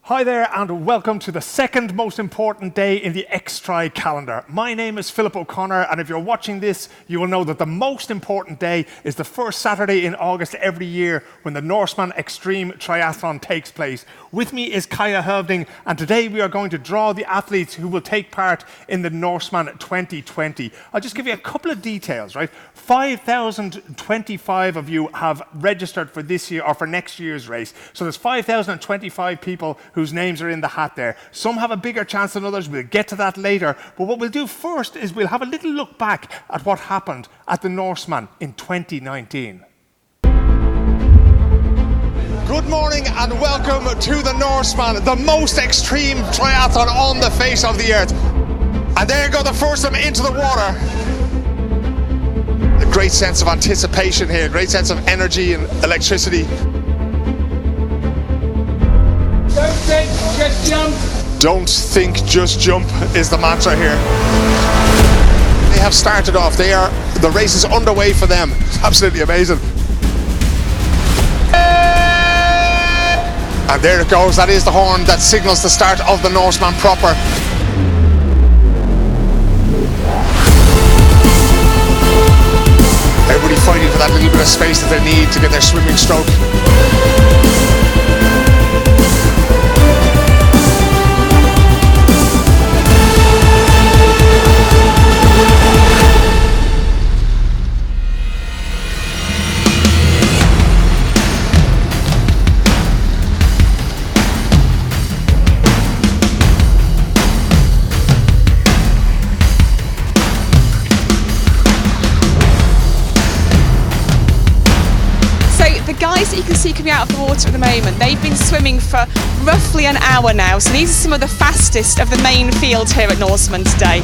Hi there and welcome to the second most important day in the Xtri calendar. My name is Philip O'Connor, and if you're watching this, you will know that the most important day is the first Saturday in August every year when the Norseman Xtreme Triathlon takes place. With me is Kaya Hovding, and today we are going to draw the athletes who will take part in the Norseman 2020. I'll just give you a couple of details, right? 5,025 of you have registered for this year or for next year's race. So there's 5,025 people whose names are in the hat there. Some have a bigger chance than others. We'll get to that later. But what we'll do first is we'll have a little look back at what happened at the Norseman in 2019. Good morning and welcome to the Norseman, the most extreme triathlon on the face of the earth. And there go the first of them into the water. A great sense of anticipation here, a great sense of energy and electricity. Don't think, just jump. Don't think, just jump is the mantra here. They have started off. The race is underway for them. It's absolutely amazing. And there it goes. That is the horn that signals the start of the Norseman proper. Everybody fighting for that little bit of space that they need to get their swimming stroke. The guys that you can see coming out of the water at the moment, they've been swimming for roughly an hour now, so these are some of the fastest of the main field here at Norseman today.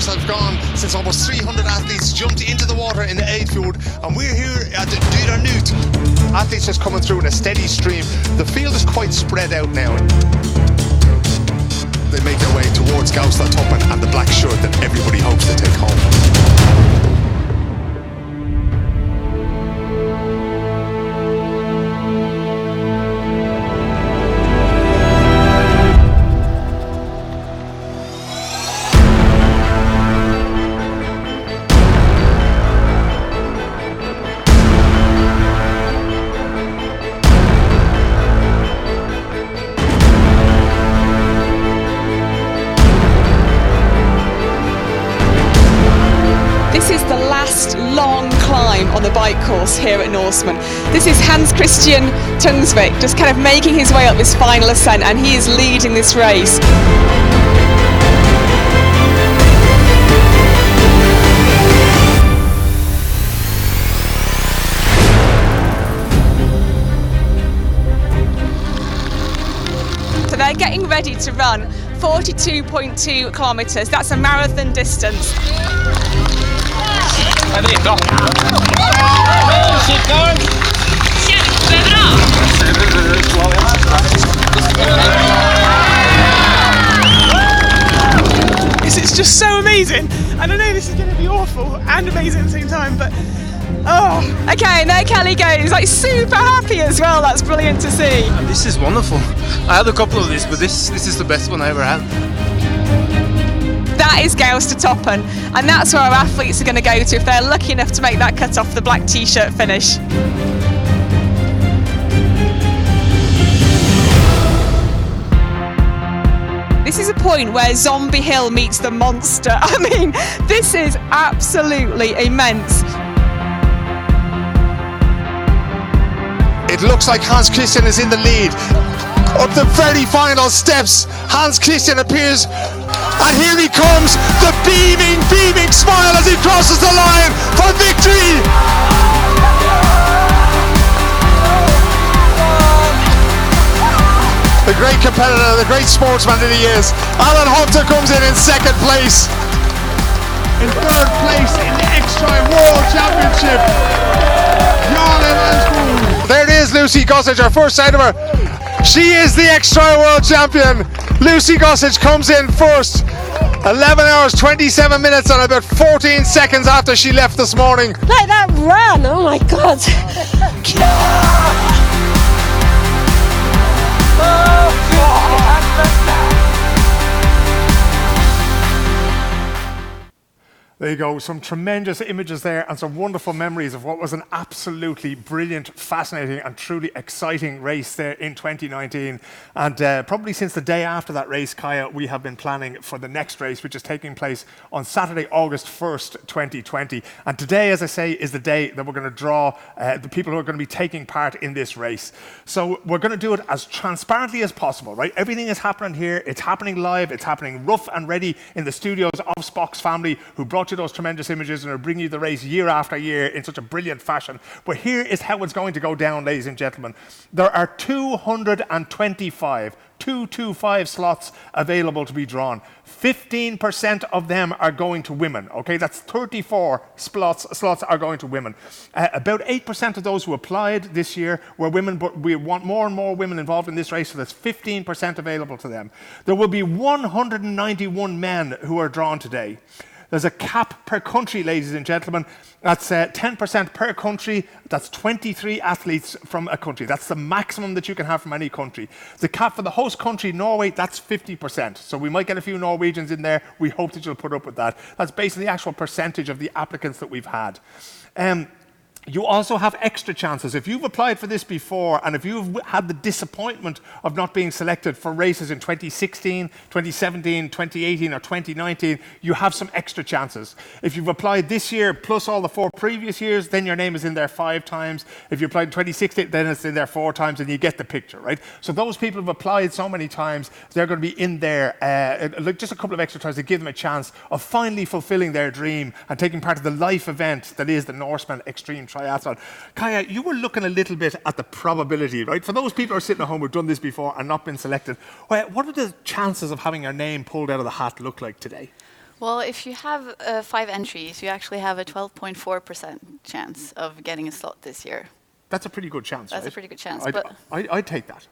Have gone since almost 300 athletes jumped into the water in the Eidfjord, and we're here at the Newt. Athletes just coming through in a steady stream. The field is quite spread out now. They make their way towards Toppen and the black shirt that everybody hopes to take home. This is the last long climb on the bike course here at Norseman. This is Hans Christian Tungsvik just kind of making his way up this final ascent, and he is leading this race. So they're getting ready to run 42.2 kilometres. That's a marathon distance. Ja, det är bra. It's just so amazing, and I know this is going to be awful and amazing at the same time, but oh. Okay, and there Kelly goes, like super happy as well. That's brilliant to see. This is wonderful. I had a couple of these, but this is the best one I ever had. That is Toppen, and that's where our athletes are going to go to if they're lucky enough to make that cut off the black t-shirt finish. This is a point where Zombie Hill meets the monster. I mean, this is absolutely immense. It looks like Hans Christian is in the lead. Up the very final steps, Hans Christian appears, and here he comes, the beaming smile as he crosses the line for victory! great competitor, the great sportsman that he is. Alan Hunter comes in second place. In third place in the Xtreme World Championship, there it is, Lucy Gossage, our first sight of her. She is the Xtreme World Champion. Lucy Gossage comes in first. 11 hours, 27 minutes and about 14 seconds after she left this morning. Like that run, oh my God. There you go, some tremendous images there and some wonderful memories of what was an absolutely brilliant, fascinating and truly exciting race there in 2019. And probably since the day after that race, Kaya, we have been planning for the next race, which is taking place on Saturday, August 1st, 2020. And today, as I say, is the day that we're going to draw the people who are going to be taking part in this race. So we're going to do it as transparently as possible, right? Everything is happening here. It's happening live. It's happening rough and ready in the studios of Spock's family, who brought you those tremendous images and are bringing you the race year after year in such a brilliant fashion. But here is how it's going to go down, ladies and gentlemen. There are 225 slots available to be drawn. 15% of them are going to women. Okay, that's 34 slots are going to women. About 8% of those who applied this year were women, but we want more and more women involved in this race, so there's 15% available to them. There will be 191 men who are drawn today. There's a cap per country, ladies and gentlemen. That's 10% per country. That's 23 athletes from a country. That's the maximum that you can have from any country. The cap for the host country, Norway, that's 50%. So we might get a few Norwegians in there. We hope that you'll put up with that. That's based on the actual percentage of the applicants that we've had. You also have extra chances. If you've applied for this before and if you've had the disappointment of not being selected for races in 2016, 2017, 2018 or 2019, you have some extra chances. If you've applied this year plus all the 4 previous years, then your name is in there 5 times. If you applied in 2016, then it's in there 4 times and you get the picture, right? So those people who've applied so many times, they're going to be in there just a couple of extra times to give them a chance of finally fulfilling their dream and taking part of the life event that is the Norseman Xtreme Triathlon. Kaya, you were looking a little bit at the probability, right? For those people who are sitting at home who've done this before and not been selected, what are the chances of having your name pulled out of the hat look like today? Well, if you have 5 entries, you actually have a 12.4% chance of getting a slot this year. That's a pretty good chance, That's right? a pretty good chance. I'd take that.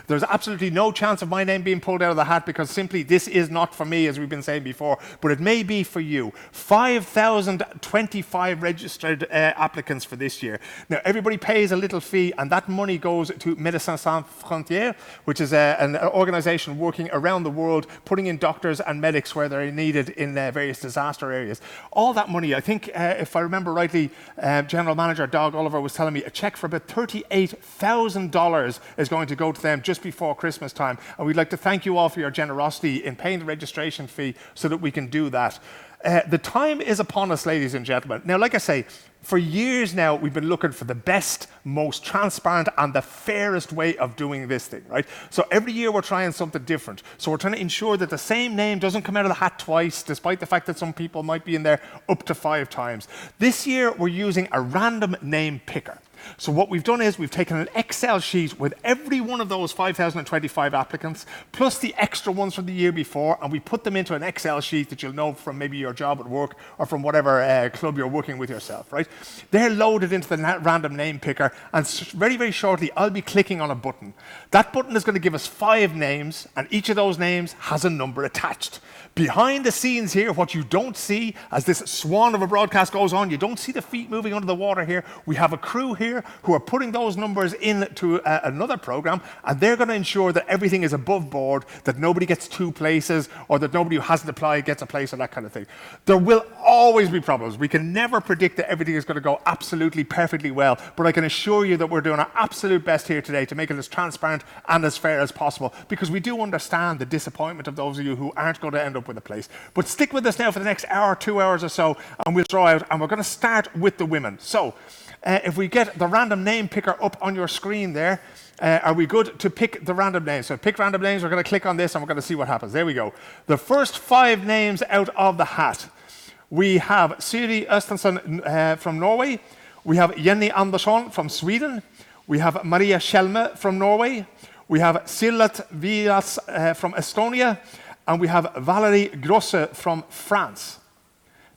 There's absolutely no chance of my name being pulled out of the hat because simply this is not for me, as we've been saying before, but it may be for you. 5,025 registered applicants for this year. Now, everybody pays a little fee, and that money goes to Médecins Sans Frontières, which is an organization working around the world, putting in doctors and medics where they're needed in various disaster areas. All that money, I think, if I remember rightly, General Manager Doug Oliver was telling me a check for about $38,000 is going to go to them just before Christmas time. And we'd like to thank you all for your generosity in paying the registration fee so that we can do that. The time is upon us, ladies and gentlemen. Now, like I say, for years now, we've been looking for the best, most transparent, and the fairest way of doing this thing, right? So every year we're trying something different. So we're trying to ensure that the same name doesn't come out of the hat twice, despite the fact that some people might be in there up to 5 times. This year, we're using a random name picker. So what we've done is we've taken an Excel sheet with every one of those 5,025 applicants, plus the extra ones from the year before, and we put them into an Excel sheet that you'll know from maybe your job at work or from whatever club you're working with yourself, right? They're loaded into the random name picker, and very, very shortly, I'll be clicking on a button. That button is going to give us 5 names, and each of those names has a number attached. Behind the scenes here, what you don't see as this swan of a broadcast goes on, you don't see the feet moving under the water here. We have a crew here who are putting those numbers into another program, and they're going to ensure that everything is above board, that nobody gets 2 places, or that nobody who hasn't applied gets a place, or that kind of thing. There will always be problems. We can never predict that everything is going to go absolutely perfectly well, but I can assure you that we're doing our absolute best here today to make it as transparent and as fair as possible, because we do understand the disappointment of those of you who aren't going to end up with a place. But stick with us now for the next hour, 2 hours or so, and we'll draw out, and we're going to start with the women. So, if we get the random name picker up on your screen there, are we good to pick the random names? So pick random names, we're going to click on this and we're going to see what happens. There we go. The first 5 names out of the hat. We have Siri Östensson from Norway. We have Jenny Andersson from Sweden. We have Maria Schelme from Norway. We have Silat Vias from Estonia, and we have Valerie Grosse from France.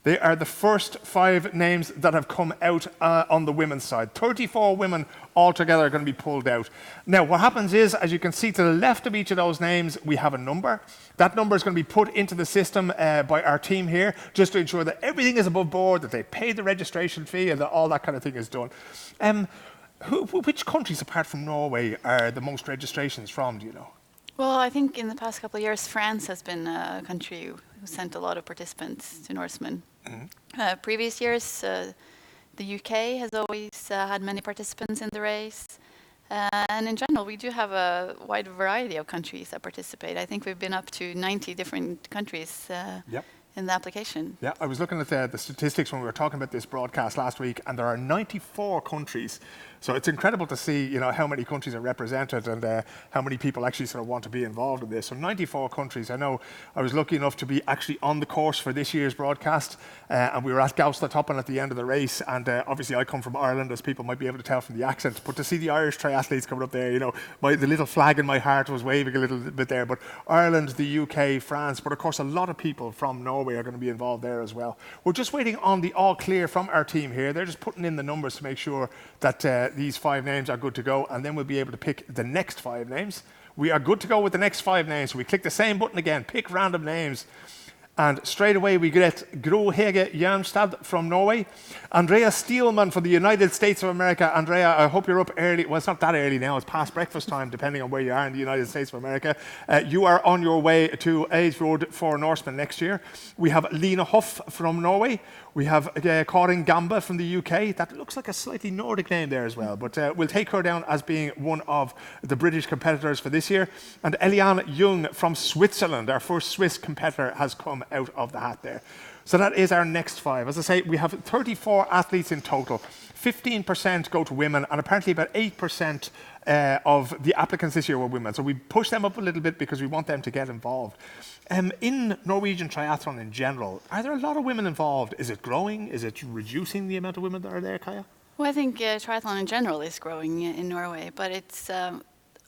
They are the first 5 names that have come out on the women's side. 34 women altogether are going to be pulled out. Now, what happens is, as you can see to the left of each of those names, we have a number. That number is going to be put into the system by our team here, just to ensure that everything is above board, that they pay the registration fee, and that all that kind of thing is done. Which countries, apart from Norway, are the most registrations from, do you know? Well, I think in the past couple of years, France has been a country who sent a lot of participants to Norseman. Previous years, the UK has always had many participants in the race. And in general, we do have a wide variety of countries that participate. I think we've been up to 90 different countries in the application. Yeah, I was looking at the statistics when we were talking about this broadcast last week, and there are 94 countries. So it's incredible to see, how many countries are represented and how many people actually sort of want to be involved in this. So 94 countries. I know I was lucky enough to be actually on the course for this year's broadcast, and we were at Gaustatoppen at the end of the race. And obviously, I come from Ireland, as people might be able to tell from the accent. But to see the Irish triathletes coming up there, the little flag in my heart was waving a little bit there. But Ireland, the UK, France, but of course, a lot of people from Norway are going to be involved there as well. We're just waiting on the all clear from our team here. They're just putting in the numbers to make sure that these 5 names are good to go, and then we'll be able to pick the next 5 names. We are good to go with the next 5 names, so we click the same button again, pick random names, and straight away we get Gro Hege Jernstad from Norway, Andrea Steelman from the United States of America. Andrea, I hope you're up early. Well, it's not that early now, it's past breakfast time, depending on where you are in the United States of America. You are on your way to A's Road for Norseman next year. We have Lena Hoff from Norway. We have Karin Gamba from the UK. That looks like a slightly Nordic name there as well, but we'll take her down as being one of the British competitors for this year. And Eliane Jung from Switzerland, our first Swiss competitor, has come out of the hat there. So that is our next 5. As I say, we have 34 athletes in total. 15% go to women, and apparently about 8% of the applicants this year were women. So we push them up a little bit because we want them to get involved. In Norwegian triathlon in general, are there a lot of women involved? Is it growing? Is it reducing the amount of women that are there, Kaja? Well, I think triathlon in general is growing in Norway, but it's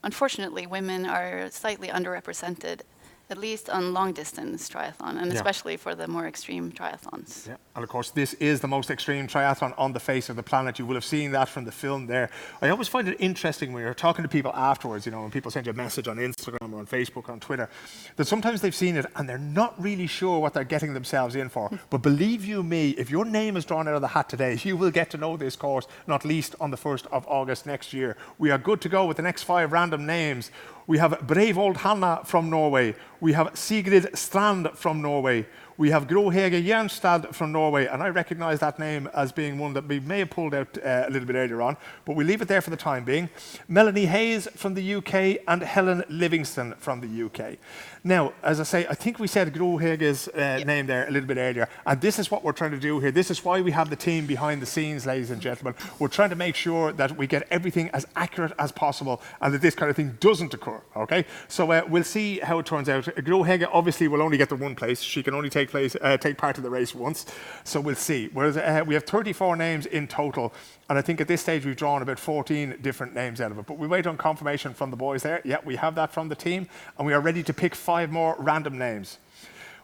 unfortunately women are slightly underrepresented, at least on long distance triathlon, and especially for the more extreme triathlons. Yeah, and of course this is the most extreme triathlon on the face of the planet. You will have seen that from the film there. I always find it interesting when you're talking to people afterwards, when people send you a message on Instagram or on Facebook or on Twitter, that sometimes they've seen it and they're not really sure what they're getting themselves in for. But believe you me, if your name is drawn out of the hat today, you will get to know this course, not least on the 1st of August next year. We are good to go with the next 5 random names. We have Breivold Hanna from Norway. We have Sigrid Strand from Norway. We have Gro Hege Jernstad from Norway, and I recognise that name as being one that we may have pulled out a little bit earlier on, but we leave it there for the time being. Melanie Hayes from the UK and Helen Livingston from the UK. Now, as I say, I think we said Gro Hege's name there a little bit earlier, and this is what we're trying to do here. This is why we have the team behind the scenes, ladies and gentlemen. We're trying to make sure that we get everything as accurate as possible and that this kind of thing doesn't occur, okay? So we'll see how it turns out. Gro Hege obviously will only get the one place. She can only take part in the race once, so we'll see. Whereas we have 34 names in total, and I think at this stage we've drawn about 14 different names out of it. But we wait on confirmation from the boys there. Yeah, we have that from the team, and we are ready to pick 5 more random names.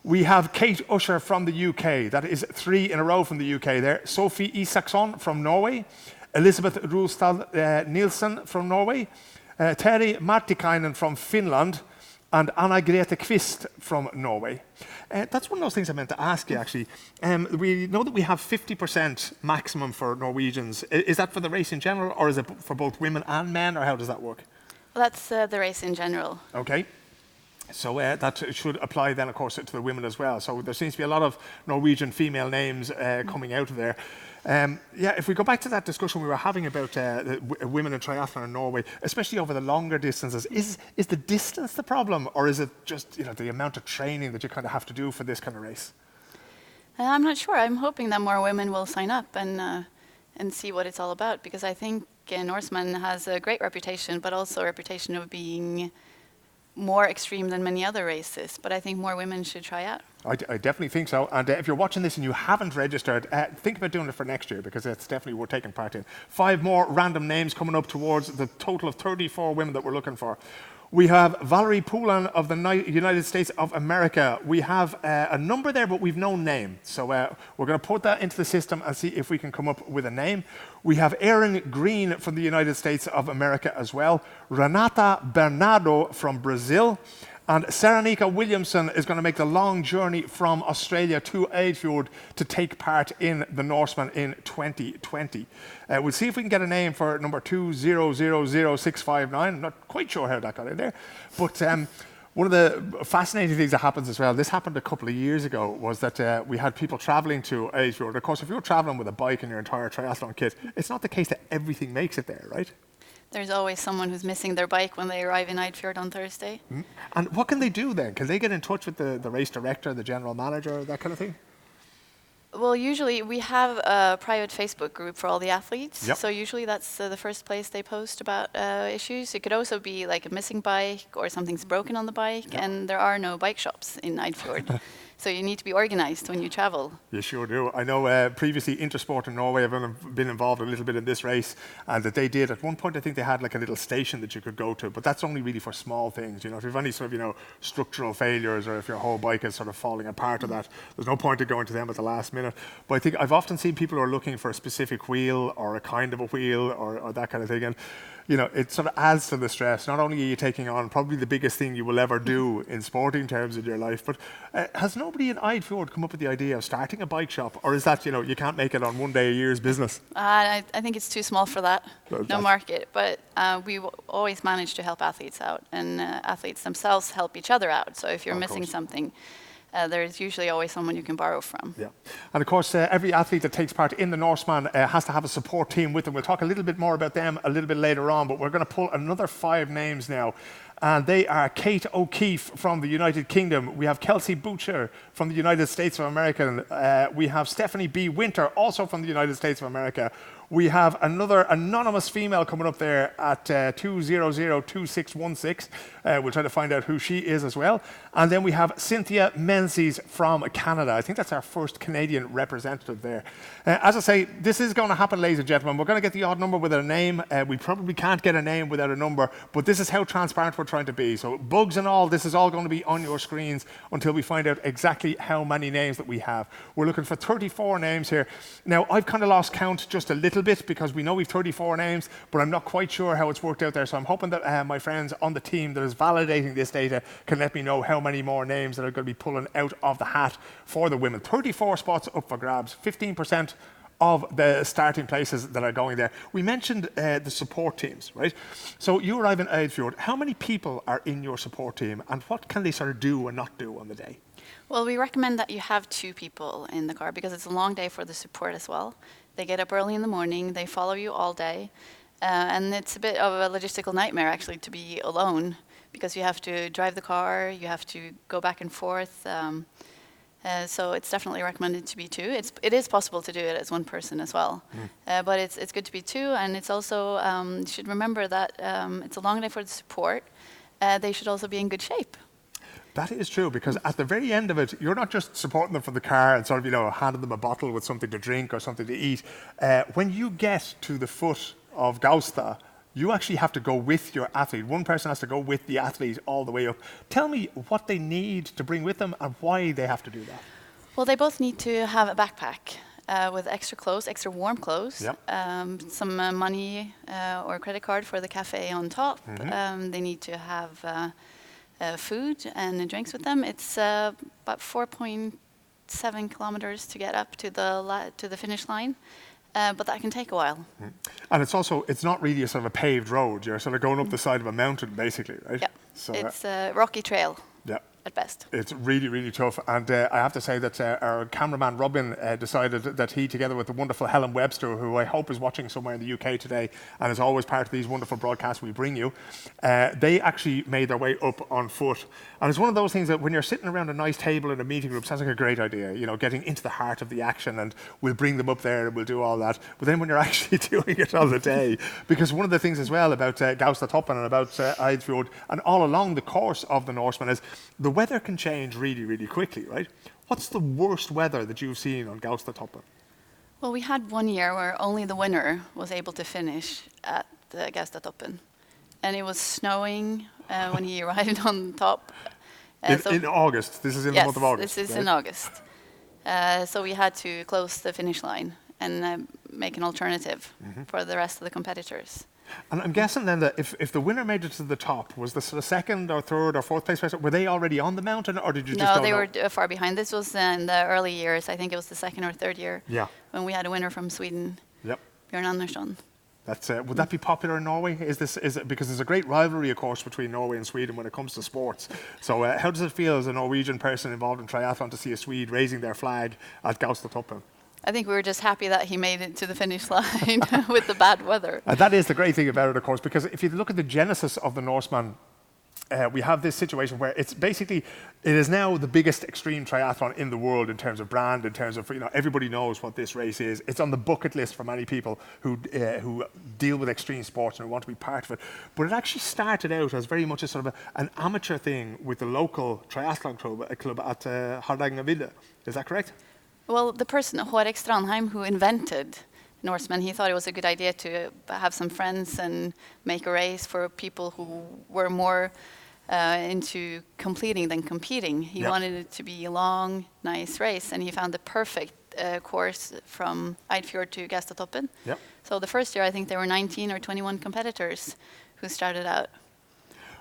We have Kate Usher from the UK. That is 3 in a row from the UK there. Sophie Isaksson from Norway. Elizabeth Rulstad Nielsen from Norway. Terry Martikainen from Finland. And Anna Grete Kvist from Norway. That's one of those things I meant to ask you, actually. We know that we have 50% maximum for Norwegians. Is that for the race in general, or is it for both women and men, or how does that work? Well, that's the race in general. Okay. So that should apply then, of course, to the women as well. So there seems to be a lot of Norwegian female names coming out of there. If we go back to that discussion we were having about women in triathlon in Norway, especially over the longer distances, is the distance the problem, or is it just the amount of training that you kind of have to do for this kind of race? I'm not sure. I'm hoping that more women will sign up and see what it's all about, because I think Norseman has a great reputation, but also a reputation of being more extreme than many other races, but I think more women should try out. I definitely think so. And if you're watching this and you haven't registered, think about doing it for next year, because it's definitely worth taking part in. 5 more random names coming up towards the total of 34 women that we're looking for. We have Valerie Poulin of the United States of America. We have a number there, but we've no name. So we're going to put that into the system and see if we can come up with a name. We have Erin Green from the United States of America as well. Renata Bernardo from Brazil. And Saranika Williamson is going to make the long journey from Australia to Eidfjord to take part in the Norseman in 2020. We'll see if we can get a name for number 2000659. I'm not quite sure how that got in there. But one of the fascinating things that happens as well, this happened a couple of years ago, was that we had people traveling to Eidfjord. Of course, if you're traveling with a bike and your entire triathlon kit, it's not the case that everything makes it there, right? There's always someone who's missing their bike when they arrive in Eidfjord on Thursday. And what can they do then? Can they get in touch with the race director, the general manager, that kind of thing? Well, usually we have a private Facebook group for all the athletes. Yep. So usually that's the first place they post about issues. It could also be like a missing bike or something's broken on the bike, and there are no bike shops in Eidfjord. So you need to be organized when you travel. You sure do. I know previously Intersport in Norway have been involved a little bit in this race, and that they did. At one point, I think they had like a little station that you could go to, but that's only really for small things. You know, if you've any sort of, structural failures, or if your whole bike is sort of falling apart or that, there's no point in going to them at the last minute. But I think I've often seen people who are looking for a specific wheel or a kind of a wheel or that kind of thing. And it sort of adds to the stress. Not only are you taking on probably the biggest thing you will ever do in sporting terms in your life, but has nobody in Eidfjord come up with the idea of starting a bike shop? Or is that, you can't make it on one day a year's business? I think it's too small for that, no market. But we always manage to help athletes out, and athletes themselves help each other out. So if you're missing something, there's usually always someone you can borrow from. Yeah, and of course, every athlete that takes part in the Norseman has to have a support team with them. We'll talk a little bit more about them a little bit later on, but we're going to pull another 5 names now. And they are Kate O'Keefe from the United Kingdom. We have Kelsey Butcher from the United States of America. We have Stephanie B. Winter, also from the United States of America. We have another anonymous female coming up there at 2002616. We'll try to find out who she is as well. And then we have Cynthia Menzies from Canada. I think that's our first Canadian representative there. As I say, this is going to happen, ladies and gentlemen. We're going to get the odd number without a name. We probably can't get a name without a number, but this is how transparent we're trying to be. So bugs and all, this is all going to be on your screens until we find out exactly how many names that we have. We're looking for 34 names here. Now, I've kind of lost count just a little bit, because we know we've 34 names, but I'm not quite sure how it's worked out there. So I'm hoping that my friends on the team that is validating this data can let me know how many more names that are going to be pulling out of the hat for the women. 34 spots up for grabs, 15% of the starting places that are going there. We mentioned the support teams, right? So you arrive in Eidfjord. How many people are in your support team, and what can they sort of do and not do on the day? Well, we recommend that you have 2 people in the car, because it's a long day for the support as well. They get up early in the morning, they follow you all day, and it's a bit of a logistical nightmare actually to be alone, because you have to drive the car, you have to go back and forth. So it's definitely recommended to be 2. It is possible to do it as 1 person as well, but it's good to be 2. And it's also, you should remember that it's a long day for the support. They should also be in good shape. That is true, because at the very end of it, you're not just supporting them from the car and sort of, handing them a bottle with something to drink or something to eat. When you get to the foot of Gausta, you actually have to go with your athlete. One person has to go with the athlete all the way up. Tell me what they need to bring with them and why they have to do that. Well, they both need to have a backpack with extra clothes, extra warm clothes, some money or credit card for the cafe on top. They need to have food and drinks with them. It's about 4.7 kilometers to get up to the finish line. But that can take a while. And it's not really a sort of a paved road. You're sort of going up the side of a mountain, basically, right? Yeah, so it's a rocky trail. Yeah, at best. It's really, really tough. And I have to say that our cameraman Robin decided that he, together with the wonderful Helen Webster, who I hope is watching somewhere in the UK today and is always part of these wonderful broadcasts we bring you, they actually made their way up on foot. And it's one of those things that when you're sitting around a nice table in a meeting group, sounds like a great idea, you know, getting into the heart of the action, and we'll bring them up there and we'll do all that. But then when you're actually doing it on the day, because one of the things as well about Gaustatoppen and about Eidfjord and all along the course of the Norseman is the weather can change really, really quickly, right? What's the worst weather that you've seen on Gaustatoppen? Well, we had one year where only the winner was able to finish at the Gaustatoppen. And it was snowing when he arrived on top. In August? This is in the month of August? Yes, this is right? in August. So we had to close the finish line and make an alternative for the rest of the competitors. And I'm guessing then that if the winner made it to the top, was the sort of second or third or fourth place person, were they already on the mountain, or did you just No, don't they know? were far behind. This was in the early years. I think it was the second or third year when we had a winner from Sweden, Yep. Björn Andersson. That's, would that be popular in Norway? Is it because there's a great rivalry, of course, between Norway and Sweden when it comes to sports. So how does it feel as a Norwegian person involved in triathlon to see a Swede raising their flag at Gaustatoppen? I think we were just happy that he made it to the finish line with the bad weather. And that is the great thing about it, of course, because if you look at the genesis of the Norseman, we have this situation where it's basically, it is now the biggest extreme triathlon in the world in terms of brand, in terms of, you know, everybody knows what this race is. It's on the bucket list for many people who deal with extreme sports and who want to be part of it. But it actually started out as very much a sort of an amateur thing with the local triathlon club at Hardangervidda. Is that correct? Well, the person, Hårek Strandheim, who invented Norseman, he thought it was a good idea to have some friends and make a race for people who were more into completing than competing. He wanted it to be a long, nice race, and he found the perfect course from Eidfjord to Gaustatoppen. Yep. So the first year, I think there were 19 or 21 competitors who started out.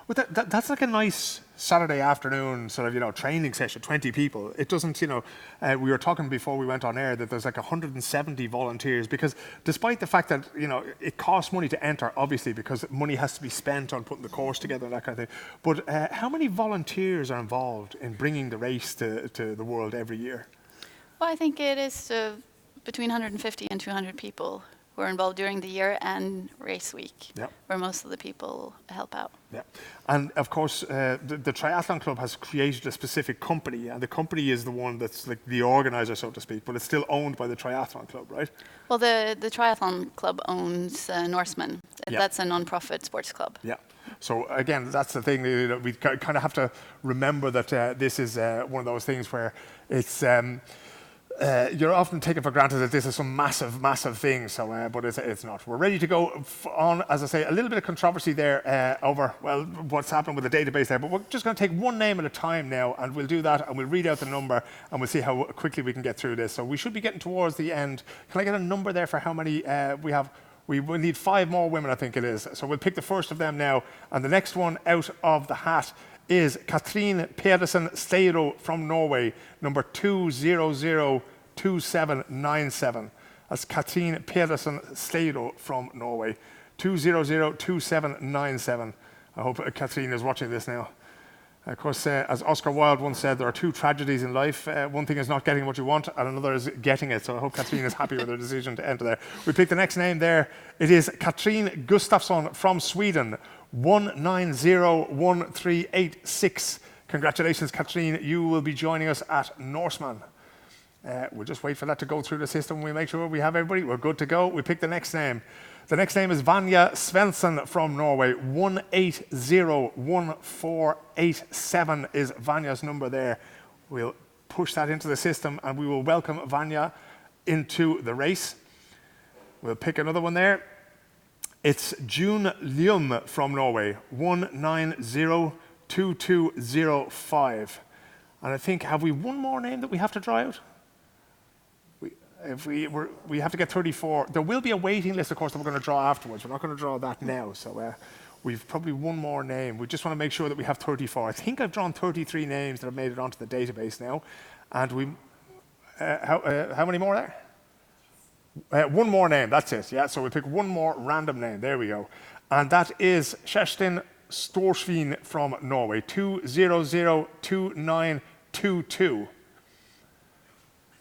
Well, that's like a nice Saturday afternoon sort of, you know, training session, 20 people. It doesn't, you know, we were talking before we went on air that there's like 170 volunteers, because despite the fact that, you know, it costs money to enter, obviously, because money has to be spent on putting the course together and that kind of thing. But how many volunteers are involved in bringing the race to the world every year? Well, I think it is between 150 and 200 people who are involved during the year and race week, where most of the people help out. Yeah, and of course, the triathlon club has created a specific company, and the company is the one that's like the organizer, so to speak, but it's still owned by the triathlon club, right? Well, the triathlon club owns Norseman. That's a non-profit sports club. Yeah. So again, that's the thing. You know, we kind of have to remember that this is one of those things where it's. You're often taken for granted that this is some massive, massive thing, so, but it's not. We're ready to go on, as I say, a little bit of controversy there over, well, what's happening with the database there, but we're just going to take one name at a time now, and we'll do that, and we'll read out the number, and we'll see how quickly we can get through this. So we should be getting towards the end. Can I get a number there for how many we have? We will need 5 more women, I think it is. So we'll pick the first of them now, and the next one out of the hat is Katrine Pedersen Steiro from Norway, number 2002797. That's Katrine Pedersen Steiro from Norway, 2002797. I hope Katrine is watching this now. Of course, as Oscar Wilde once said, there are 2 tragedies in life. One thing is not getting what you want, and another is getting it. So I hope Katrine is happy with her decision to enter there. We pick the next name there. It is Katrine Gustafsson from Sweden, 1901386. Congratulations, Katrine. You will be joining us at Norseman. We'll just wait for that to go through the system. We make sure we have everybody. We're good to go. We pick the next name. The next name is Vanja Svensson from Norway. 1801487 is Vanja's number there. We'll push that into the system, and we will welcome Vanja into the race. We'll pick another one there. It's June Ljum from Norway. 1902205. And I think, have we one more name that we have to draw out? We have to get 34. There will be a waiting list, of course, that we're going to draw afterwards. We're not going to draw that now. So we've probably one more name. We just want to make sure that we have 34. I think I've drawn 33 names that have made it onto the database now. And we, how many more there? One more name, that's it. Yeah, so we pick one more random name. There we go. And that is Kerstin Storsveen from Norway, 2002922.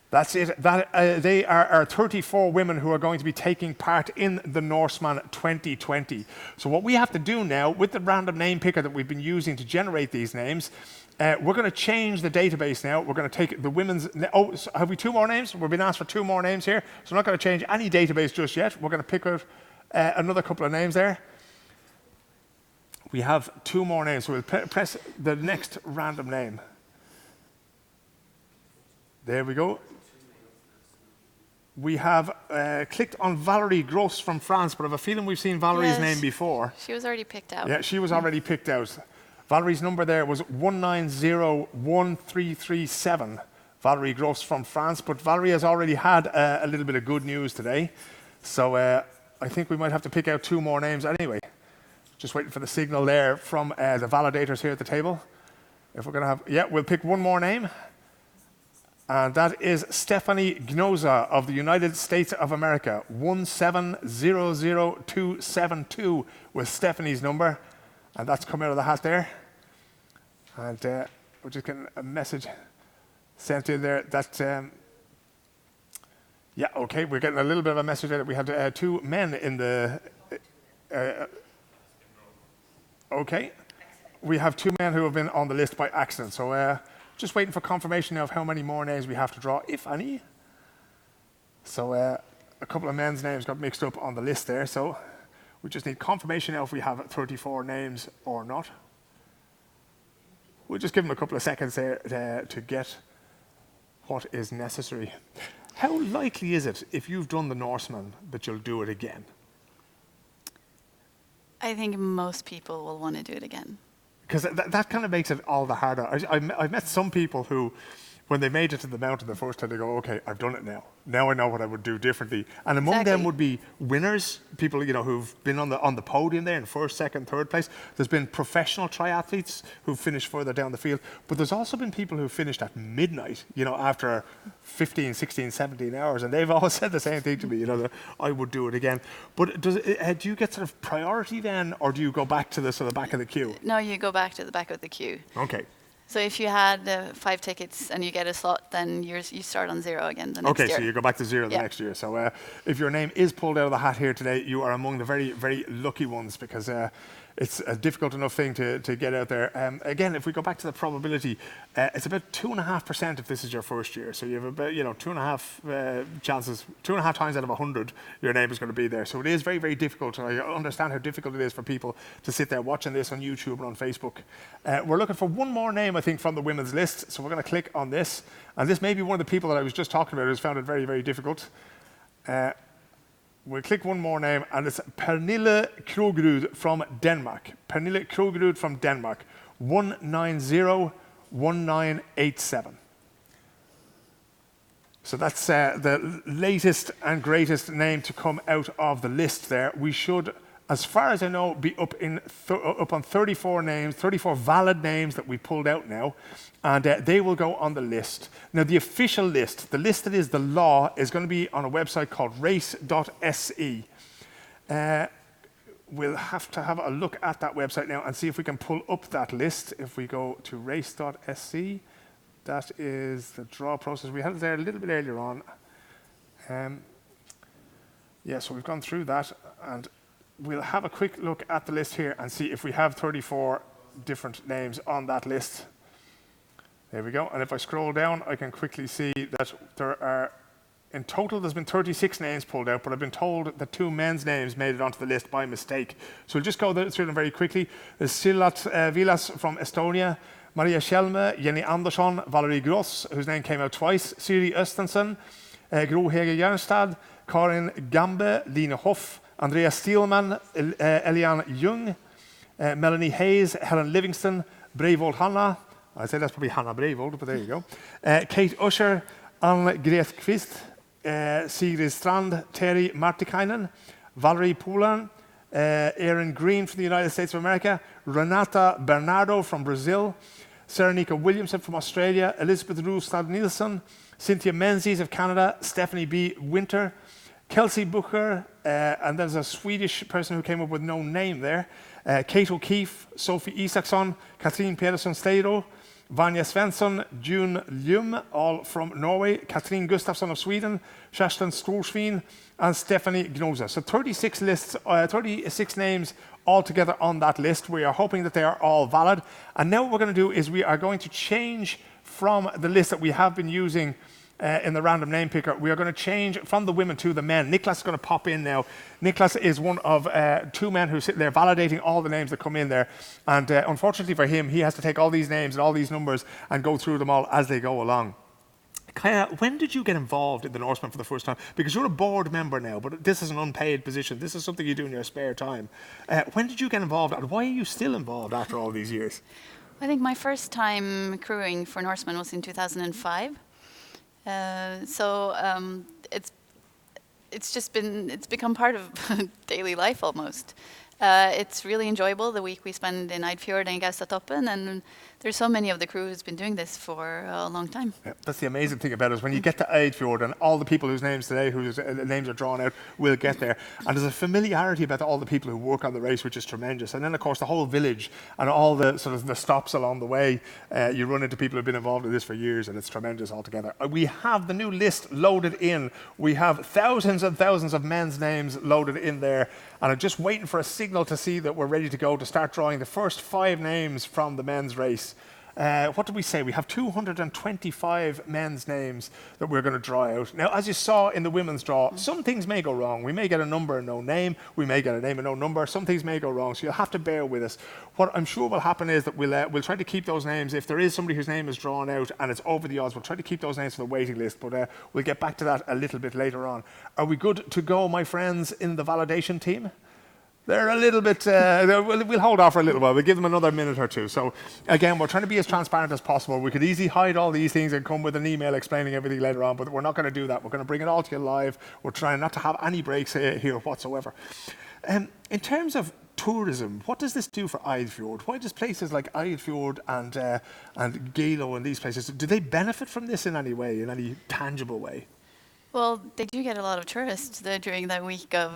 That's it. They are our 34 women who are going to be taking part in the Norseman 2020. So what we have to do now, with the random name picker that we've been using to generate these names, we're going to change the database now. We're going to take the women's... Oh, so have we 2 more names? We've been asked for 2 more names here. So we're not going to change any database just yet. We're going to pick out another couple of names there. We have 2 more names. So we'll press the next random name. There we go. We have clicked on Valerie Gross from France, but I have a feeling we've seen Valerie's name before. She was already picked out. Yeah, she was already picked out. Valerie's number there was 1901337. Valerie Gross from France, but Valerie has already had a little bit of good news today. So I think we might have to pick out 2 more names anyway. Just waiting for the signal there from the validators here at the table. If we're going to have... Yeah, we'll pick 1 more name. And that is Stephanie Gnoza of the United States of America. 1700272 was Stephanie's number. And that's come out of the hat there. And we're just getting a message sent in there that... yeah, okay, we're getting a little bit of a message there that we had 2 men in the... okay. We have 2 men who have been on the list by accident. So... just waiting for confirmation now of how many more names we have to draw, if any. So a couple of men's names got mixed up on the list there. So we just need confirmation now if we have 34 names or not. We'll just give them a couple of seconds there to get what is necessary. How likely is it, if you've done the Norseman, that you'll do it again? I think most people will want to do it again. Because that kind of makes it all the harder. I've met some people who, when they made it to the mountain the first time, they go, okay, I've done it now. Now I know what I would do differently. And among them would be winners, people who've been on the podium there in 1st, 2nd, 3rd place. There's been professional triathletes who've finished further down the field. But there's also been people who finished at midnight, after 15, 16, 17 hours. And they've all said the same thing to me, that I would do it again. But do you get sort of priority then, or do you go back to the sort of back of the queue? No, you go back to the back of the queue. Okay. So if you had 5 tickets and you get a slot, then you start on 0 again the next year. Okay, so you go back to 0 the next year. So if your name is pulled out of the hat here today, you are among the very, very lucky ones, because it's a difficult enough thing to get out there. Again, if we go back to the probability, it's about 2.5% if this is your first year. So you have about 2.5 chances, 2.5 times out of 100, your name is going to be there. So it is very, very difficult. I understand how difficult it is for people to sit there watching this on YouTube and on Facebook. We're looking for 1 more name, I think, from the women's list. So we're going to click on this. And this may be one of the people that I was just talking about who's found it very, very difficult. We'll click 1 more name, and it's Pernille Krogerud from Denmark. Pernille Krogerud from Denmark, 1901987. So that's the latest and greatest name to come out of the list there. We should, as far as I know, be up on 34 names, 34 valid names that we pulled out now, and they will go on the list. Now, the official list, the list that is the law, is going to be on a website called race.se. We'll have to have a look at that website now and see if we can pull up that list. If we go to race.se, that is the draw process. We had it there a little bit earlier on. Yeah, so we've gone through that, and we'll have a quick look at the list here and see if we have 34 different names on that list. There we go. And if I scroll down, I can quickly see that there are, in total, there's been 36 names pulled out, but I've been told that 2 men's names made it onto the list by mistake. So we'll just go through them very quickly. There's Silat Vilas from Estonia, Maria Kjellme, Jenny Andersson, Valerie Gross, whose name came out twice, Siri Östensen, Gro Hege Jernstad, Karin Gambe, Line Hoff, Andreas Steelman, Eliane Jung, Melanie Hayes, Helen Livingston, Brevold Hanna. I'd say that's probably Hanna Brevold, but there you go. Kate Usher, Ann-Gret Kvist, Sigrid Strand, Terry Martikainen, Valerie Poulan, Aaron Green from the United States of America, Renata Bernardo from Brazil, Saranika Williamson from Australia, Elizabeth Rustad Nielsen, Cynthia Menzies of Canada, Stephanie B. Winter, Kelsey Bucher, and there's a Swedish person who came up with no name there. Kate O'Keefe, Sophie Isaksson, Katrin Pedersen Steiro, Vanja Svensson, June Ljum, all from Norway, Katrin Gustafsson of Sweden, Kerstin Storsvin, and Stephanie Gnoza. So 36 names altogether on that list. We are hoping that they are all valid. And now what we're going to do is we are going to change from the list that we have been using in the random name picker. We are going to change from the women to the men. Niklas is going to pop in now. Niklas is one of 2 men who sit there validating all the names that come in there. And unfortunately for him, he has to take all these names and all these numbers and go through them all as they go along. Kaya, when did you get involved in the Norseman for the first time? Because you're a board member now, but this is an unpaid position. This is something you do in your spare time. When did you get involved, and why are you still involved after all these years? I think my first time crewing for Norseman was in 2005. It's become part of daily life almost. It's really enjoyable, the week we spend in Eidfjord and Gaustatoppen, and there's so many of the crew who's been doing this for a long time. Yeah, that's the amazing thing about it, is when you get to Eidfjord and all the people whose names today, whose names are drawn out, will get there. And there's a familiarity about all the people who work on the race, which is tremendous. And then, of course, the whole village and all the sort of the stops along the way, you run into people who've been involved in this for years, and it's tremendous altogether. We have the new list loaded in. We have thousands and thousands of men's names loaded in there, and I'm just waiting for a signal to see that we're ready to go to start drawing the first 5 names from the men's race. What did we say? We have 225 men's names that we're going to draw out. Now, as you saw in the women's draw, some things may go wrong. We may get a number and no name. We may get a name and no number. Some things may go wrong, so you'll have to bear with us. What I'm sure will happen is that we'll try to keep those names. If there is somebody whose name is drawn out and it's over the odds, we'll try to keep those names for the waiting list, but we'll get back to that a little bit later on. Are we good to go, my friends, in the validation team? They're a little bit, we'll hold off for a little while. We'll give them another minute or two. So again, we're trying to be as transparent as possible. We could easily hide all these things and come with an email explaining everything later on, but we're not going to do that. We're going to bring it all to you live. We're trying not to have any breaks here whatsoever. In terms of tourism, what does this do for Eidfjord? Why does places like Eidfjord and Geilo and these places, do they benefit from this in any way, in any tangible way? Well, they do get a lot of tourists during that week of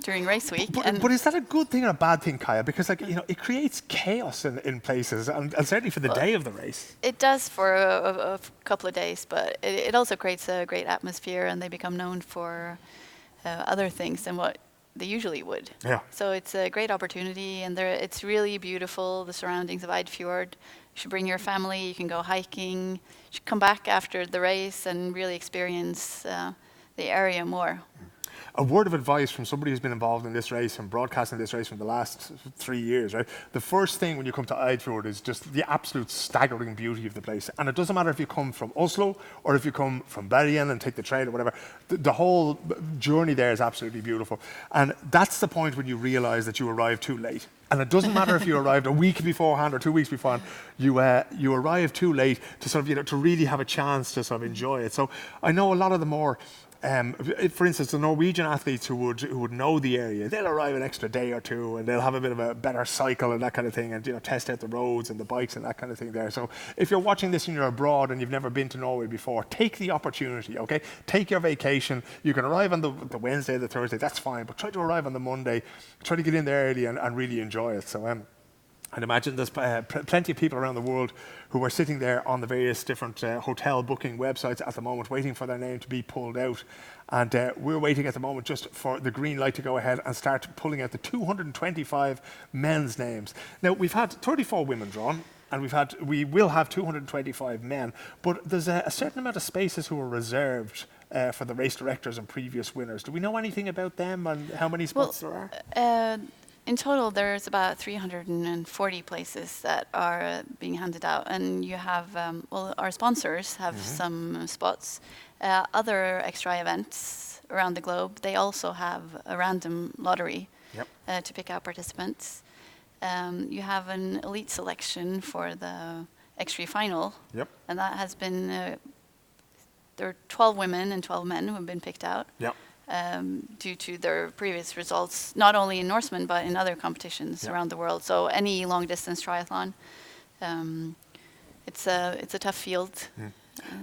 during race week. But is that a good thing or a bad thing, Kaya? Because it creates chaos in places, and certainly for the day of the race. It does for a couple of days, but it also creates a great atmosphere, and they become known for other things than what they usually would. Yeah. So it's a great opportunity, and it's really beautiful, the surroundings of Eidfjord. You should bring your family, you can go hiking, you should come back after the race and really experience the area more. A word of advice from somebody who's been involved in this race and broadcasting this race for the last 3 years, right? The first thing when you come to Eidfjord is just the absolute staggering beauty of the place. And it doesn't matter if you come from Oslo or if you come from Bergen and take the train or whatever. The whole journey there is absolutely beautiful. And that's the point when you realize that you arrived too late. And it doesn't matter if you arrived a week beforehand or 2 weeks beforehand, you arrived too late to sort of, to really have a chance to sort of enjoy it. So I know a lot of the more, for instance, the Norwegian athletes who would know the area, they'll arrive an extra day or two and they'll have a bit of a better cycle and that kind of thing, and test out the roads and the bikes and that kind of thing there. So if you're watching this and you're abroad and you've never been to Norway before, take the opportunity, okay? Take your vacation. You can arrive on the Wednesday, the Thursday, that's fine, but try to arrive on the Monday. Try to get in there early and really enjoy it. So I'd imagine there's plenty of people around the world who are sitting there on the various different hotel booking websites at the moment, waiting for their name to be pulled out. And we're waiting at the moment just for the green light to go ahead and start pulling out the 225 men's names. Now, we've had 34 women drawn, and we will have 225 men, but there's a certain amount of spaces who are reserved for the race directors and previous winners. Do we know anything about them and how many spots there are? In total, there's about 340 places that are being handed out, and you have, our sponsors have some spots. Other extra events around the globe, they also have a random lottery to pick out participants. You have an elite selection for the Xtreme final, and that has been, there are 12 women and 12 men who have been picked out. Due to their previous results, not only in Norseman, but in other competitions around the world. So any long-distance triathlon, it's a tough field.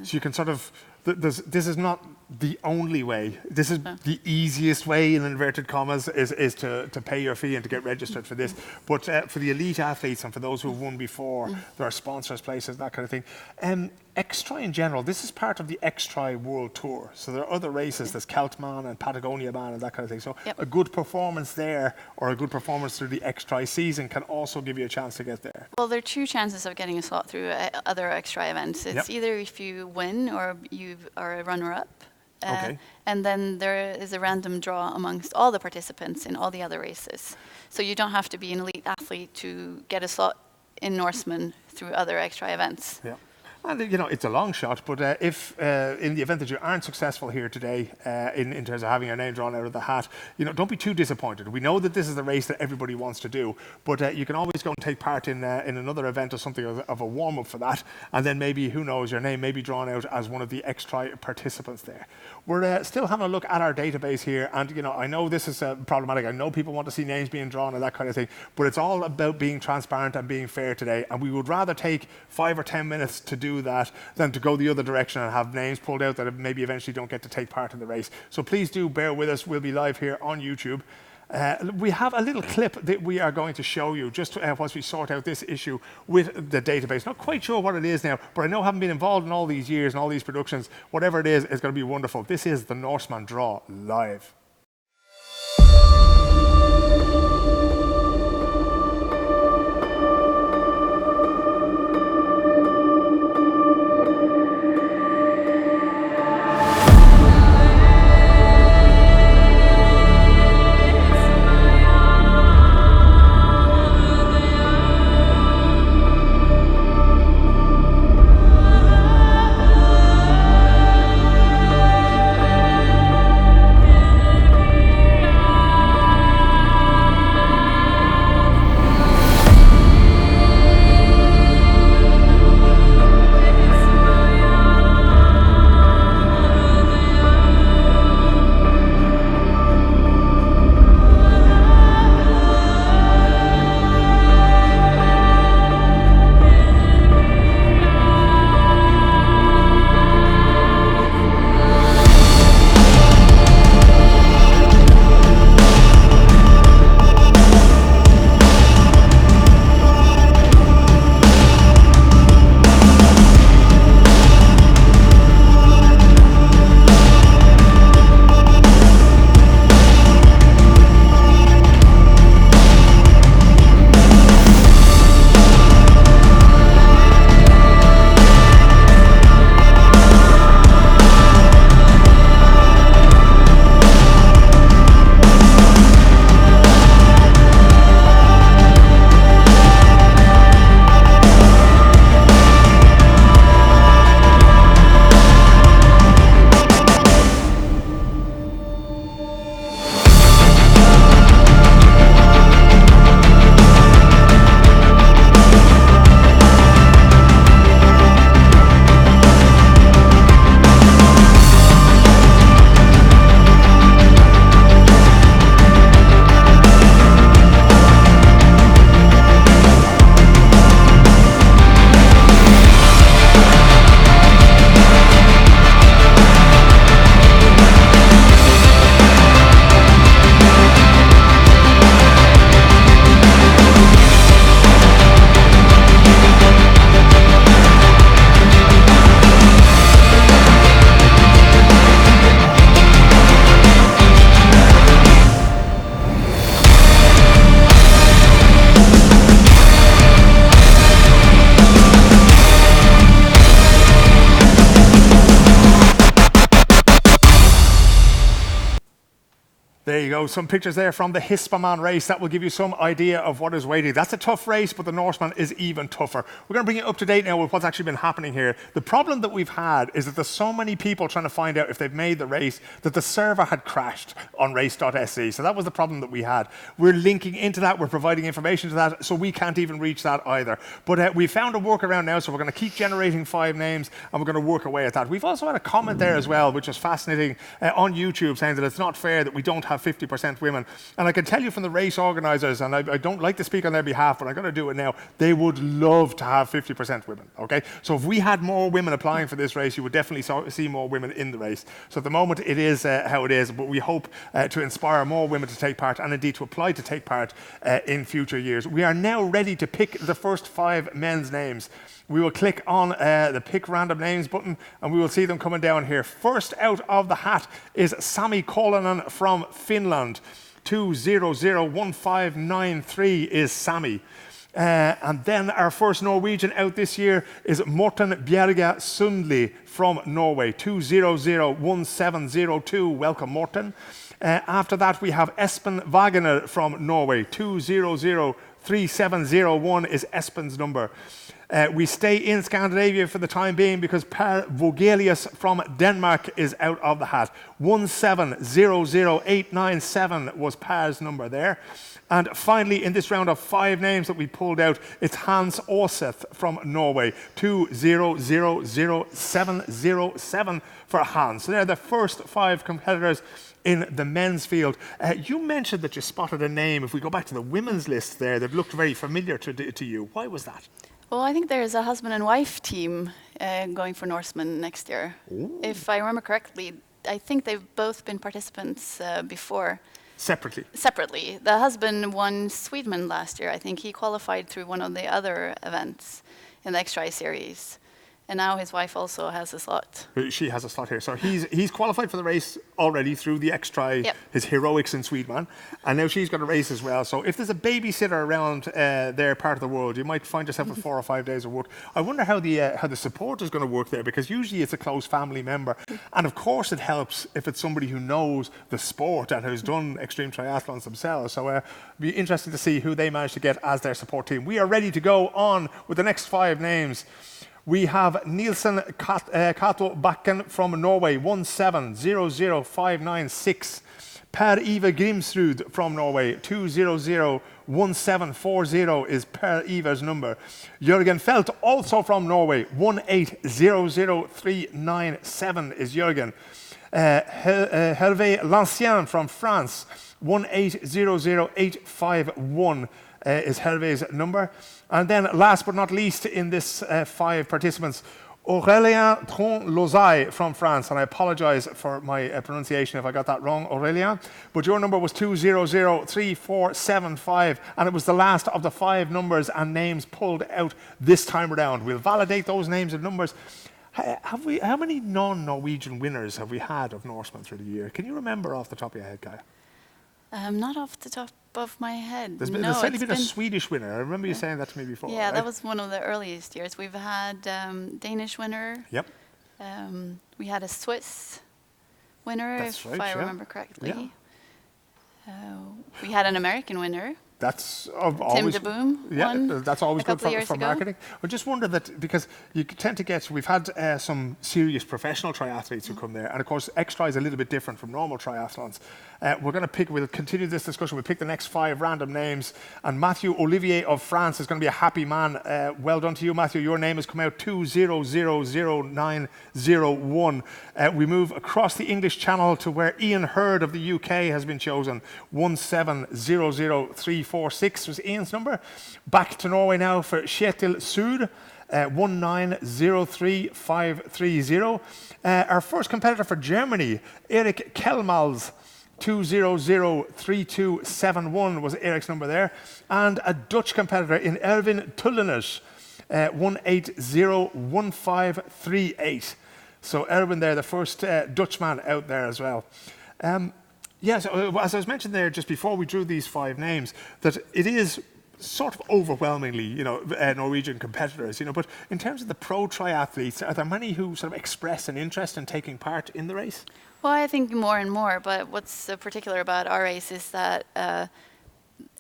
So you can sort of this is not the only way. This is the easiest way, in inverted commas, is to pay your fee and to get registered for this. But for the elite athletes and for those who have won before, there are sponsors, places, that kind of thing. Xtri in general, this is part of the Xtri World Tour. So there are other races, there's Keltman and Patagonia Man and that kind of thing. So a good performance there or a good performance through the Xtri season can also give you a chance to get there. Well, there are two chances of getting a slot through other Xtri events. It's either if you win or you are a runner-up. And then there is a random draw amongst all the participants in all the other races. So you don't have to be an elite athlete to get a slot in Norseman through other Xtri events. Yeah. And it's a long shot, but if in the event that you aren't successful here today, in terms of having your name drawn out of the hat, don't be too disappointed. We know that this is the race that everybody wants to do, but you can always go and take part in another event or something of a warm-up for that, and then maybe, who knows, your name may be drawn out as one of the Xtri participants there. We're still having a look at our database here, and I know this is problematic. I know people want to see names being drawn and that kind of thing, but it's all about being transparent and being fair today, and we would rather take 5 or 10 minutes to do that than to go the other direction and have names pulled out that maybe eventually don't get to take part in the race. So please do bear with us. We'll be live here on YouTube. We have a little clip that we are going to show you just once we sort out this issue with the database. Not quite sure what it is now, but I know, having been involved in all these years and all these productions, whatever it is, it's going to be wonderful. This is the Norseman Draw live. There you go, some pictures there from the Hispaman race. That will give you some idea of what is waiting. That's a tough race, but the Norseman is even tougher. We're going to bring you up to date now with what's actually been happening here. The problem that we've had is that there's so many people trying to find out if they've made the race that the server had crashed on race.se. So that was the problem that we had. We're linking into that, we're providing information to that, so we can't even reach that either. But we found a workaround now, so we're going to keep generating 5 names and we're going to work away at that. We've also had a comment there as well, which is fascinating, on YouTube, saying that it's not fair that we don't have 50 50% women. And I can tell you from the race organisers, and I don't like to speak on their behalf, but I'm going to do it now, they would love to have 50% women, okay? So if we had more women applying for this race, you would definitely see more women in the race. So at the moment, it is how it is, but we hope to inspire more women to take part and indeed to apply to take part in future years. We are now ready to pick the first 5 men's names. We will click on the pick random names button and we will see them coming down here. First out of the hat is Sami Kolonen from Finland. 2:00:1593 is Sami. And then our first Norwegian out this year is Morten Bjerge Sundli from Norway. 2:00:1702. Welcome, Morten. After that, we have Espen Wagener from Norway. 2:00:3701 is Espen's number. We stay in Scandinavia for the time being because Per Vogelius from Denmark is out of the hat. 1700897 was Per's number there. And finally, in this round of 5 names that we pulled out, it's Hans Åseth from Norway. 2:00:707 for Hans. So they're the first 5 competitors in the men's field. You mentioned that you spotted a name, if we go back to the women's list there, that looked very familiar to you. Why was that? Well, I think there's a husband and wife team going for Norseman next year. Ooh. If I remember correctly, I think they've both been participants before. Separately? Separately. The husband won Sweden last year. I think he qualified through one of the other events in the X-Tri series. And now his wife also has a slot. She has a slot here. So he's qualified for the race already through the X-Tri, Yep. his heroics in Sweden. And now she's got a race as well. So if there's a babysitter around their part of the world, you might find yourself with 4 or 5 days of work. I wonder how the support is going to work there, because usually it's a close family member. And of course it helps if it's somebody who knows the sport and who's done extreme triathlons themselves. So it'll be interesting to see who they manage to get as their support team. We are ready to go on with the next 5 names. We have Nielsen Kato Bakken from Norway, 1700596. Per Iver Grimsrud from Norway, 2:00:1740 is Per Iver's number. Jørgen Felt, also from Norway, 1:08:00397 is Jørgen. Hervé Lancien from France, 1:08:0851 is Hervé's number. And then last but not least in this 5 participants, Aurélien Tron-Lozay from France, and I apologize for my pronunciation if I got that wrong, Aurélien, but your number was 2:00:3475, and it was the last of the 5 numbers and names pulled out this time around. We'll validate those names and numbers. How many non-Norwegian winners have we had of Norseman through the year? Can you remember off the top of your head, Kaya? Not off the top of my head. There's no, certainly been a Swedish winner. I remember you saying that to me before. Yeah, right? that was one of the earliest years. We've had Danish winner. Yep. We had a Swiss winner, That's if right, I yeah. remember correctly. Yeah. We had an American winner. That's Tim always DeBoom yeah. won That's always a good couple of years for ago. marketing. I just wonder that because you tend to get. We've had some serious professional triathletes who come there, and of course, X-Tri is a little bit different from normal triathlons. We're going to pick. We'll continue this discussion. We'll pick the next 5 random names, and Matthew Olivier of France is going to be a happy man. Well done to you, Matthew. Your name has come out 2:00:0901. We move across the English Channel to where Ian Hurd of the UK has been chosen. 1700346 was Ian's number. Back to Norway now for Kjetil Sud. 1903530. Our first competitor for Germany, Erik Kellmals. 2:00:3271 was Eric's number there. And a Dutch competitor in Erwin Tulleners, 1801538. So Erwin there, the first Dutchman out there as well. Yes, as I was mentioning there just before we drew these 5 names, that it is sort of overwhelmingly, Norwegian competitors, but in terms of the pro triathletes, are there many who sort of express an interest in taking part in the race? Well, I think more and more, but what's particular about our race is that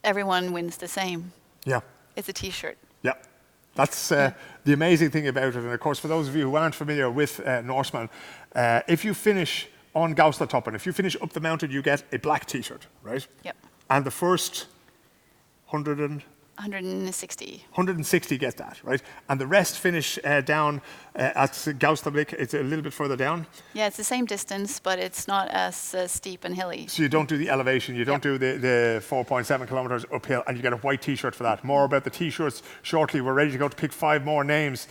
everyone wins the same. Yeah. It's a T-shirt. Yeah. That's the amazing thing about it. And of course, for those of you who aren't familiar with Norseman, if you finish on Gaustatoppen, if you finish up the mountain, you get a black T-shirt, right? Yep. And the first 100 and 160. 160 get that, right? And the rest finish down at Gaustablik. It's a little bit further down. Yeah, it's the same distance, but it's not as steep and hilly. So you don't do the elevation, you don't do the 4.7 kilometers uphill, and you get a white t-shirt for that. More about the t-shirts shortly. We're ready to go to pick 5 more names.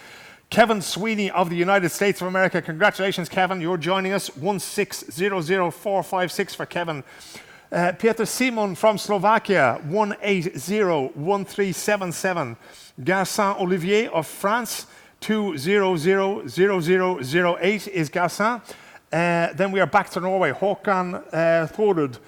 Kevin Sweeney of the United States of America. Congratulations, Kevin. You're joining us. 1600456 for Kevin. Peter Simon from Slovakia, 1801377. Garcin Olivier of France, 2000008 is Garcin. Then we are back to Norway. Håkan Thorud,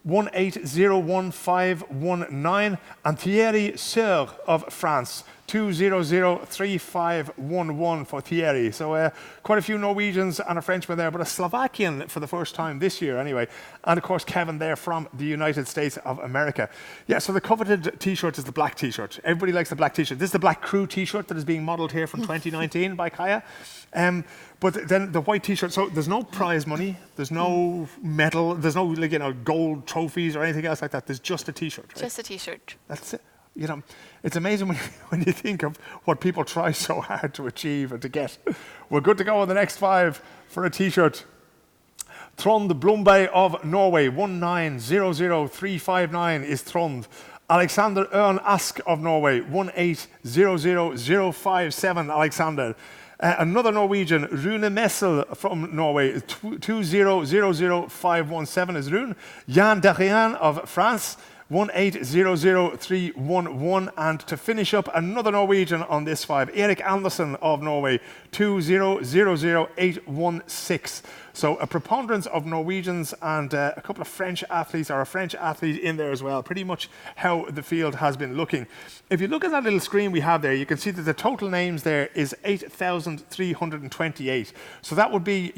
1801519. And Thierry Seur of France, 2003511 for Thierry. So quite a few Norwegians and a Frenchman there, but a Slovakian for the first time this year anyway. And of course Kevin there from the United States of America. Yeah, so the coveted t-shirt is the black t-shirt. Everybody likes the black t-shirt. This is the Black Crew t-shirt that is being modeled here from 2019 by Kaya. But then the white t-shirt, so there's no prize money, there's no medal, there's no gold trophies or anything else like that. There's just a t-shirt, right? Just a t-shirt. That's it. It's amazing when you think of what people try so hard to achieve and to get. We're good to go on the next 5 for a t-shirt. Trond Blomberg of Norway, 1900359 is Trond. Alexander Ørn Ask of Norway, 1800057 Alexander. Another Norwegian, Rune Messel from Norway, 2000517 is Rune. Jan Darien of France, 1800311, and to finish up, another Norwegian on this 5, Erik Andersen of Norway, 2000816. So a preponderance of Norwegians and a couple of French athletes, or a French athlete in there as well. Pretty much how the field has been looking. If you look at that little screen we have there, you can see that the total names there is 8,328. So that would be,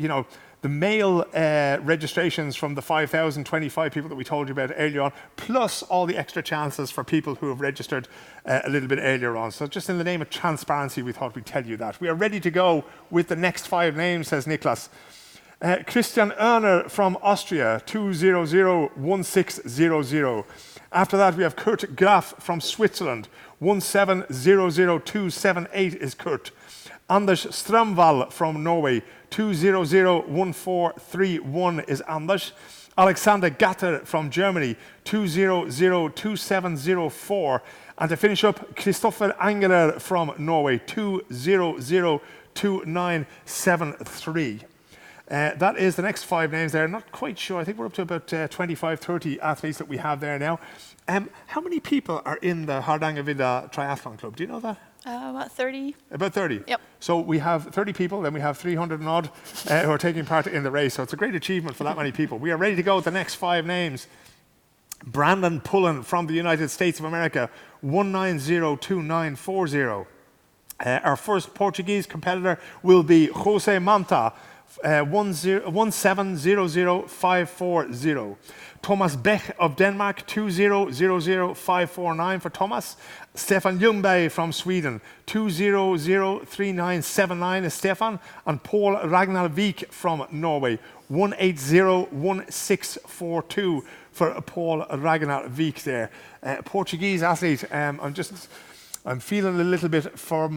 the male registrations from the 5,025 people that we told you about earlier on, plus all the extra chances for people who have registered a little bit earlier on. So just in the name of transparency, we thought we'd tell you that. We are ready to go with the next 5 names, says Niklas. Christian Erner from Austria, 2001600. After that, we have Kurt Graf from Switzerland, 1700278 is Kurt. Anders Strömvall from Norway, 2001431 is Anders. Alexander Gatter from Germany, 2002704. And to finish up, Christopher Angerer from Norway, 2002973. That is the next 5 names there. Not quite sure. I think we're up to about 25, 30 athletes that we have there now. How many people are in the Hardangervidda Triathlon Club? Do you know that? About 30. About 30? Yep. So we have 30 people, then we have 300 and odd who are taking part in the race. So it's a great achievement for that many people. We are ready to go with the next 5 names. Brandon Pullen from the United States of America, 1902940. Our first Portuguese competitor will be Jose Manta, 1700540. Thomas Bech of Denmark, 2000549 for Thomas. Stefan Ljungberg from Sweden, 2003979 is Stefan. And Paul Ragnar Vik from Norway, 1801642 for Paul Ragnar Vik there. Portuguese athlete, I'm feeling a little bit for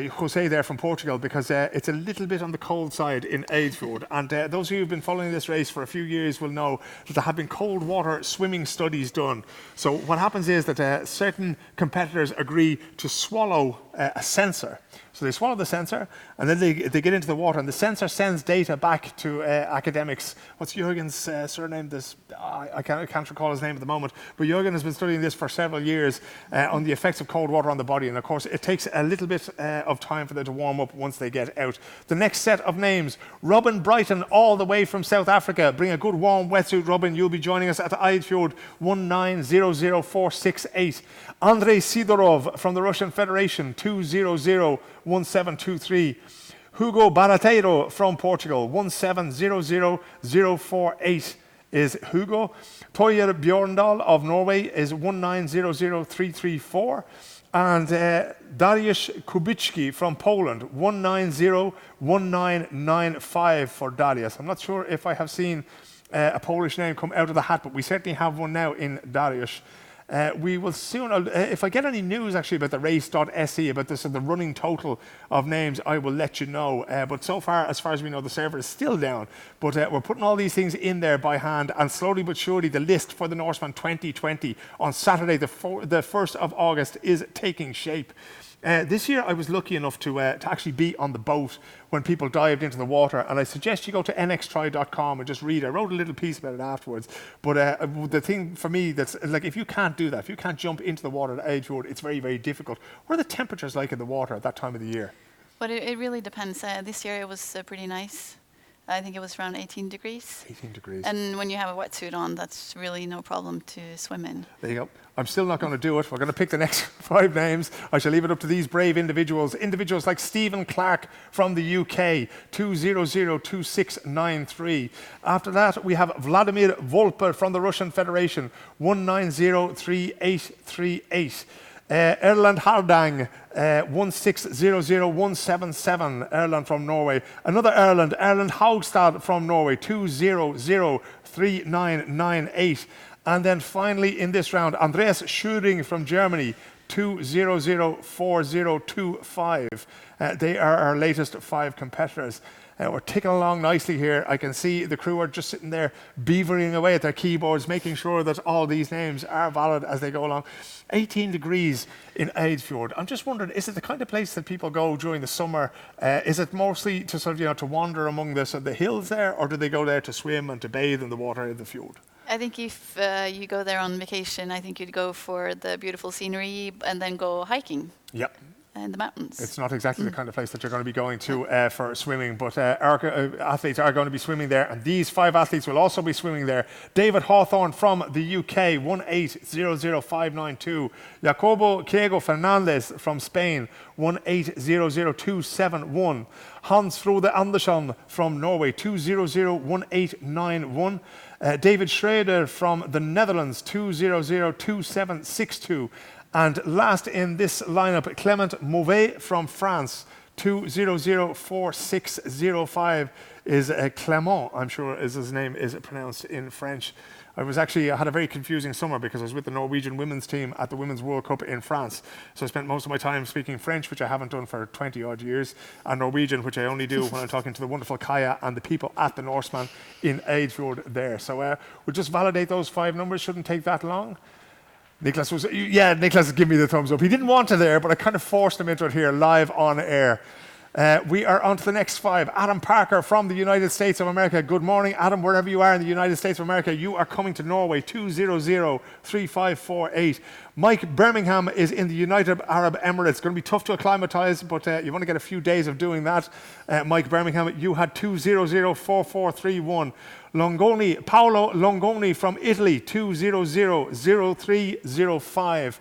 Jose there from Portugal, because it's a little bit on the cold side in Eidfjord, and those of you who've been following this race for a few years will know that there have been cold water swimming studies done. So what happens is that certain competitors agree to swallow a sensor. So they swallow the sensor, and then they get into the water, and the sensor sends data back to academics. What's Jürgen's surname? I can't recall his name at the moment, but Jürgen has been studying this for several years on the effects of cold water on the body, and of course it takes a little bit of time for them to warm up once they get out. The next set of names, Robin Brighton, all the way from South Africa. Bring a good warm wetsuit, Robin. You'll be joining us at Eidfjord, 1900468. Andrei Sidorov from the Russian Federation, 2001723. Hugo Barateiro from Portugal, 1700048 is Hugo. Toyer Bjorndal of Norway is 1900334. And Dariusz Kubicki from Poland, 1901995 for Dariusz. I'm not sure if I have seen a Polish name come out of the hat, but we certainly have one now in Dariusz. We will soon, if I get any news actually about the race.se, about this and the running total of names, I will let you know. But so far as we know, the server is still down. But we're putting all these things in there by hand, and slowly but surely the list for the Norseman 2020 on Saturday, the 1st of August, is taking shape. This year I was lucky enough to actually be on the boat when people dived into the water, and I suggest you go to nxtri.com and just read. I wrote a little piece about it afterwards, but the thing for me that's like, if you can't do that, if you can't jump into the water at Edgewood, it's very, very difficult. What are the temperatures like in the water at that time of the year? But it really depends. This year it was pretty nice. I think it was around 18 degrees. 18 degrees. And when you have a wetsuit on, that's really no problem to swim in. There you go. I'm still not going to do it. We're going to pick the next 5 names. I shall leave it up to these brave individuals. Individuals like Stephen Clark from the UK, 2002693. After that, we have Vladimir Volper from the Russian Federation, 1903838. Erland Hardang, 1600177, Erland from Norway. Another Erland Haugstad from Norway, 2003998. And then finally in this round, Andreas Schüring from Germany, 2004025. They are our latest 5 competitors. We're ticking along nicely here. I can see the crew are just sitting there beavering away at their keyboards, making sure that all these names are valid as they go along. 18 degrees in Eidfjord. I'm just wondering, is it the kind of place that people go during the summer? Is it mostly to sort of, to wander among the hills there, or do they go there to swim and to bathe in the water in the fjord? I think if you go there on vacation, I think you'd go for the beautiful scenery and then go hiking. Yep. In the mountains. It's not exactly the kind of place that you're going to be going to for swimming, but our athletes are going to be swimming there, and these 5 athletes will also be swimming there. David Hawthorne from the UK, 1800592. Jacobo Diego Fernandez from Spain, 1800271. Hans Frode Andersson from Norway, 2001891. David Schrader from the Netherlands, 2002762. And last in this lineup, Clement Mauvet from France, 2004605 is Clement, I'm sure is his name is pronounced in French. I had a very confusing summer because I was with the Norwegian women's team at the Women's World Cup in France. So I spent most of my time speaking French, which I haven't done for 20 odd years, and Norwegian, which I only do when I'm talking to the wonderful Kaya and the people at the Norseman in Eidfjord there. So we'll just validate those 5 numbers, shouldn't take that long. Niklas is giving me the thumbs up. He didn't want to there, but I kind of forced him into it here live on air. We are on to the next 5. Adam Parker from the United States of America. Good morning, Adam, wherever you are in the United States of America. You are coming to Norway, 2003548. Mike Birmingham is in the United Arab Emirates. Going to be tough to acclimatise, but you want to get a few days of doing that. Mike Birmingham, you had 2004431. Paolo Longoni from Italy, 2000305.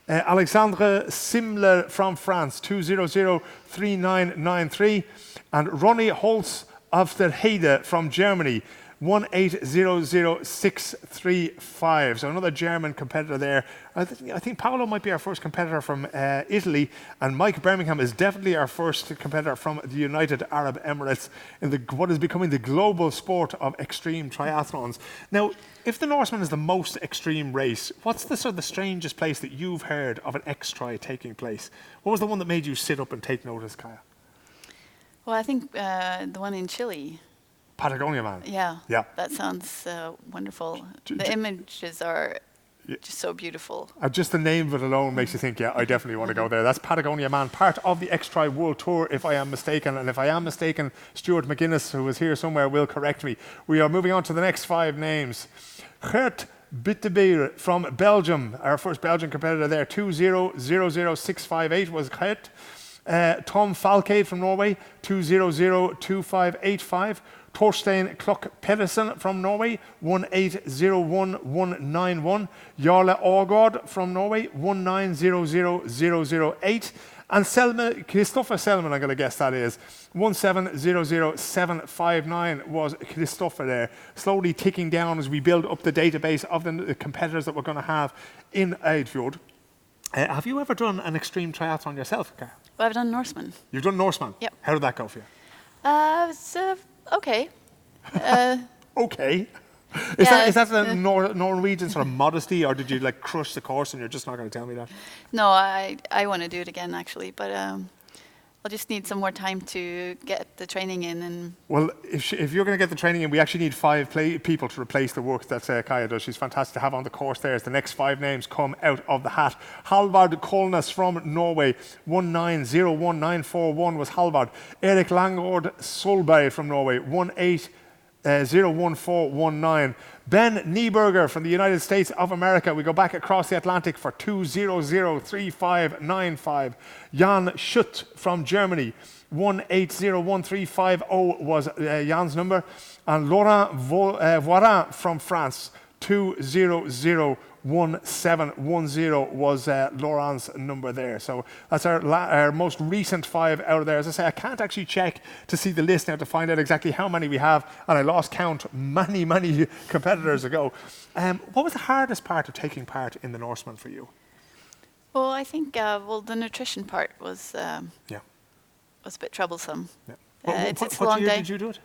Alexandre Simler from France, 2003993. And Ronnie Holz of der Heide from Germany, 1800635. So another German competitor there. I think Paolo might be our first competitor from Italy, and Mike Birmingham is definitely our first competitor from the United Arab Emirates in what is becoming the global sport of extreme triathlons. Now, if the Norseman is the most extreme race, what's the sort of the strangest place that you've heard of an X-Tri taking place? What was the one that made you sit up and take notice, Kaya? Well, I think the one in Chile. Patagonia Man. Yeah. That sounds wonderful. The images are just so beautiful. Just the name of it alone makes you think, yeah, I definitely want to go there. That's Patagonia Man, part of the X-Tri World Tour, if I am mistaken. And if I am mistaken, Stuart McGuinness, who is here somewhere, will correct me. We are moving on to the next 5 names. Gert Bittebeer from Belgium, our first Belgian competitor there, 2000658 was Gert. Tom Falkade from Norway, 2002585. Torstein Klok Pedersen from Norway, 1801191. Jarle Aagaard from Norway, 1900008. And Christopher Selman, I'm going to guess that is, 1700759 was Christopher there. Slowly ticking down as we build up the database of the competitors that we're going to have in Eidfjord. Have you ever done an extreme triathlon yourself, Kara? Well, I've done Norseman. You've done Norseman? Yep. How did that go for you? It's okay. Okay. Is that the Norwegian sort of modesty, or did you like crush the course and you're just not going to tell me that? No, I want to do it again actually, but I'll just need some more time to get the training in. And well, if you're going to get the training in, we actually need 5 people to replace the work that Kaja does. She's fantastic to have on the course there as the next 5 names come out of the hat. Halvard Kolnes from Norway, 1901941 was Halvard. Erik Langord Solberg from Norway, 18.01419. Ben Nieberger from the United States of America. We go back across the Atlantic for 2003595. Jan Schutt from Germany. 180135 was Jan's number. And Laurent Voirin from France. 2001710 was Laurent's number there. So that's our most recent 5 out of there. As I say, I can't actually check to see the list now to find out exactly how many we have, and I lost count many competitors ago. What was the hardest part of taking part in the Norseman for you? well, I think the nutrition part was Yeah. was a bit troublesome. Yeah. It's a What long year day. did you do it?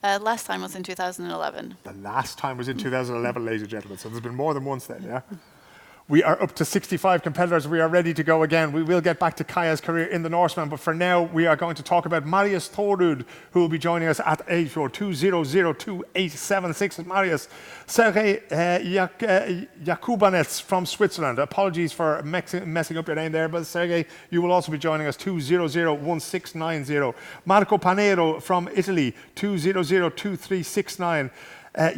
Last time was in 2011. The last time was in 2011, ladies and gentlemen. So there's been more than once then, yeah? We are up to 65 competitors. We are ready to go again. We will get back to Kaja's career in the Norseman, but for now, we are going to talk about Marius Thorud, who will be joining us at 842002876. Marius, Sergei Yakubanets from Switzerland. Apologies for messing up your name there, but Sergei, you will also be joining us, 2001690. Marco Panero from Italy, 2002369.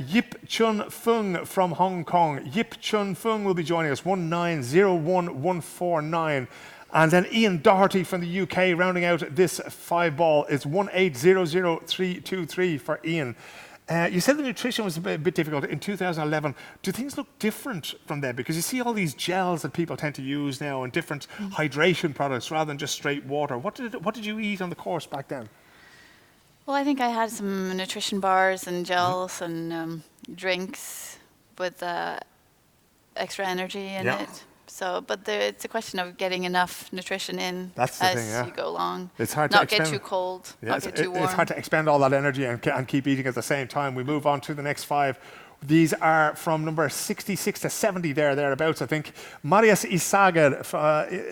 Yip Chun Fung from Hong Kong. Yip Chun Fung will be joining us, 1901149. And then Ian Doherty from the UK rounding out this 5-ball is 1800323 for Ian. You said the nutrition was a bit difficult in 2011. Do things look different from then? Because you see all these gels that people tend to use now and different hydration products rather than just straight water. What did you eat on the course back then? Well, I think I had some nutrition bars and gels and drinks with extra energy in it. So, but it's a question of getting enough nutrition in as you go along. It's hard not to get too cold, not get too warm. It's hard to expend all that energy and keep eating at the same time. We move on to the next 5. These are from number 66 to 70 thereabouts, I think. Marius Isager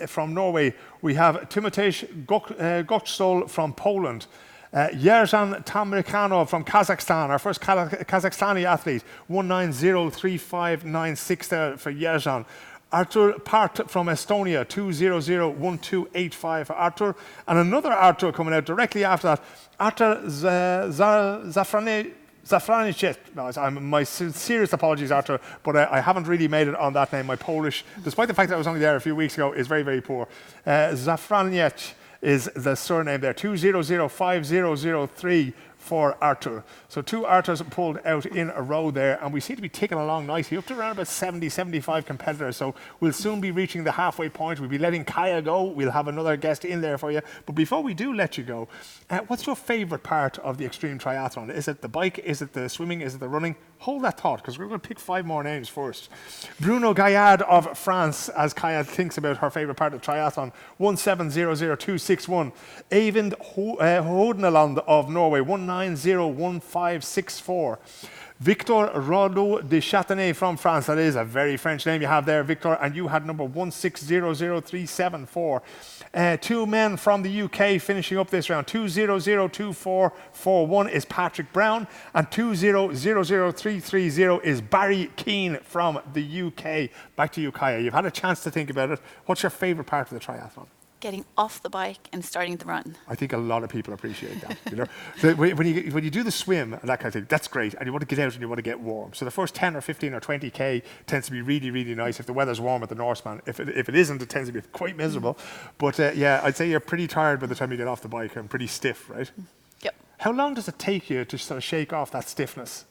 from Norway. We have Timotej Gottstol from Poland. Yerzhan Tamrikhanov from Kazakhstan, our first Kazakhstani athlete, 1903596 there for Yerzhan. Artur Part from Estonia, 2001285 for Artur. And another Artur coming out directly after that, Artur Zafranicek. No, my sincerest apologies, Artur, but I haven't really made it on that name. My Polish, despite the fact that I was only there a few weeks ago, is very poor. Zafranicek is the surname there, 2005003 for Artur. So 2 Arturs pulled out in a row there, and we seem to be ticking along nicely, up to around about 75 competitors. So we'll soon be reaching the halfway point. We'll be letting Kaja go. We'll have another guest in there for you. But before we do let you go, what's your favorite part of the Extreme Triathlon? Is it the bike? Is it the swimming? Is it the running? Hold that thought, because we're going to pick 5 more names first. Bruno Gaillard of France, as Kaja thinks about her favorite part of triathlon, 1700261. Eivind Hodeneland of Norway, 1901564. Victor Rodot de Châtenay from France. That is a very French name you have there, Victor, and you had number 1600374. 2 men from the UK finishing up this round. 2002441 is Patrick Brown, and 2000330 is Barry Keane from the UK. Back to you, Kaja. You've had a chance to think about it. What's your favourite part of the triathlon? Getting off the bike and starting the run. I think a lot of people appreciate that. You know, so when you do the swim and that kind of thing, that's great, and you want to get out and you want to get warm. So the first 10 or 15 or 20k tends to be really nice if the weather's warm at the Norseman. If it isn't, it tends to be quite miserable. But yeah, I'd say you're pretty tired by the time you get off the bike and pretty stiff, right? Yep. How long does it take you to sort of shake off that stiffness?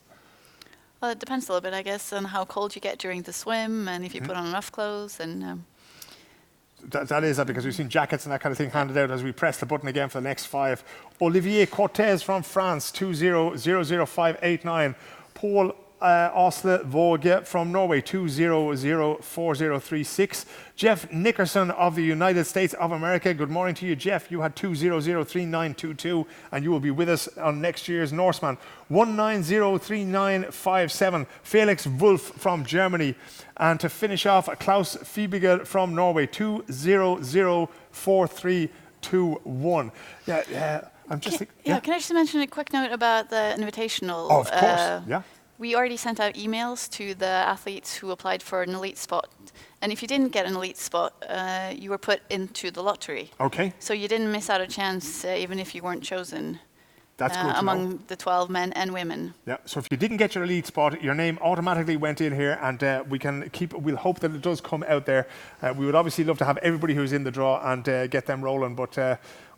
Well, it depends a little bit, I guess, on how cold you get during the swim and if you put on enough clothes and. That is because we've seen jackets and that kind of thing handed out as we press the button again for the next 5. Olivier Cortez from France, 2000589. Paul Osle Våge from Norway, 2004036. Jeff Nickerson of the United States of America. Good morning to you, Jeff. You had 2003922, and you will be with us on next year's Norseman. 1903957. Felix Wolf from Germany. And to finish off, Klaus Fiebige from Norway, 2004321. I'm just can I just mention a quick note about the invitational? Oh, of course, yeah. We already sent out emails to the athletes who applied for an elite spot. And if you didn't get an elite spot, you were put into the lottery. Okay. So you didn't miss out a chance, even if you weren't chosen. That's good to among know. the 12 men and women. Yeah, so if you didn't get your elite spot, your name automatically went in here, and we'll hope that it does come out there. We would obviously love to have everybody who's in the draw and get them rolling, but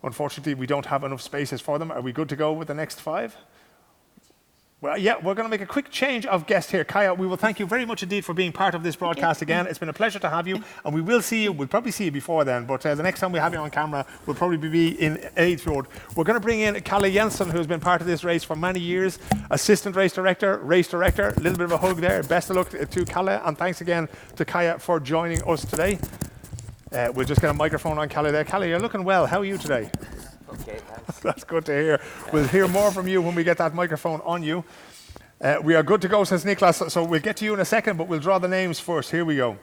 unfortunately we don't have enough spaces for them. Are we good to go with the next 5? Well, yeah, we're going to make a quick change of guest here. Kaya, we will thank you very much indeed for being part of this broadcast again. It's been a pleasure to have you, and we will see you. We'll probably see you before then, but the next time we have you on camera will probably be in Eidfjord. We're going to bring in Kalle Jensen, who's been part of this race for many years, assistant race director, a little bit of a hug there. Best of luck to Kalle, and thanks again to Kaya for joining us today. We'll just get a microphone on Kalle there. Kalle, you're looking well. How are you today? Okay, thanks. That's good to hear. We'll hear more from you when we get that microphone on you. We are good to go, says Niklas, so we'll get to you in a second, but we'll draw the names first. Here we go.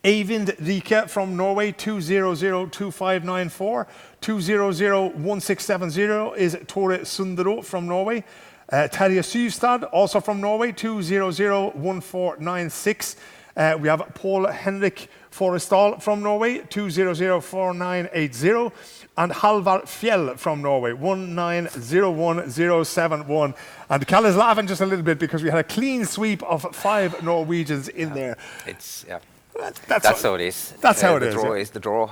Eivind Rike from Norway, 2002594. 2001670 is Tore Sundero from Norway. Terje Syvstad, also from Norway, 2001496. We have Paul Henrik Forrestal from Norway, 2004980. And Halvard Fjell from Norway, 1901071. And Kalle is laughing just a little bit because we had a clean sweep of 5 Norwegians in there. It's That's how it is. That's how it the is. Draw Yeah. is the draw.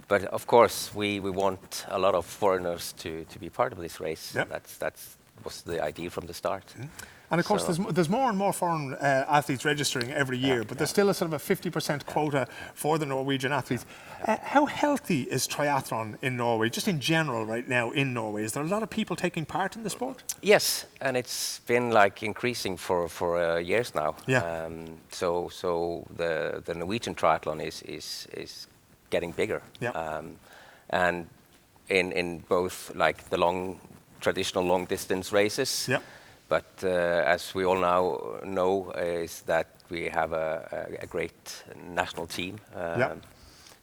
But of course, we want a lot of foreigners to be part of this race. Yep. That was the idea from the start. And of course, So- there's more and more foreign athletes registering every year, but there's still a sort of a 50% quota for the Norwegian athletes. How healthy is triathlon in Norway, just in general right now in Norway? Is there a lot of people taking part in the sport? Yes, and it's been like increasing for years now. Yeah. So the Norwegian triathlon is getting bigger. Yeah. And in both like the traditional long distance races. Yeah. But as we all now know, is that we have a great national team.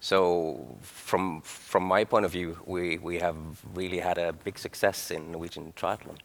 So from my point of view, we have really had a big success in Norwegian triathlon.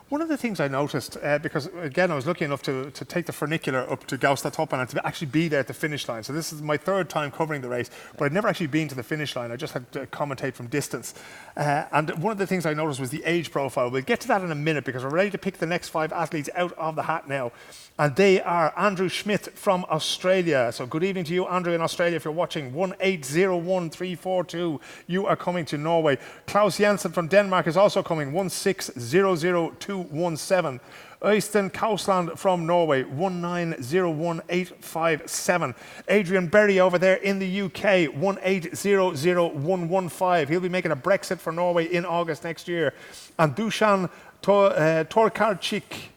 One of the things I noticed, because again I was lucky enough to take the funicular up to Gaustatoppen and to actually be there at the finish line. So this is my 3rd time covering the race, but I'd never actually been to the finish line. I just had to commentate from distance. And one of the things I noticed was the age profile. We'll get to that in a minute because we're ready to pick the next 5 athletes out of the hat now. And they are Andrew Schmidt from Australia. So good evening to you, Andrew, in Australia. If you're watching, 1801342, you are coming to Norway. Klaus Jensen from Denmark is also coming, 1600217. Øystein Kausland from Norway, 1901857. Adrian Berry over there in the UK, 1800115. He'll be making a Brexit for Norway in August next year. And Dusan Torkarczyk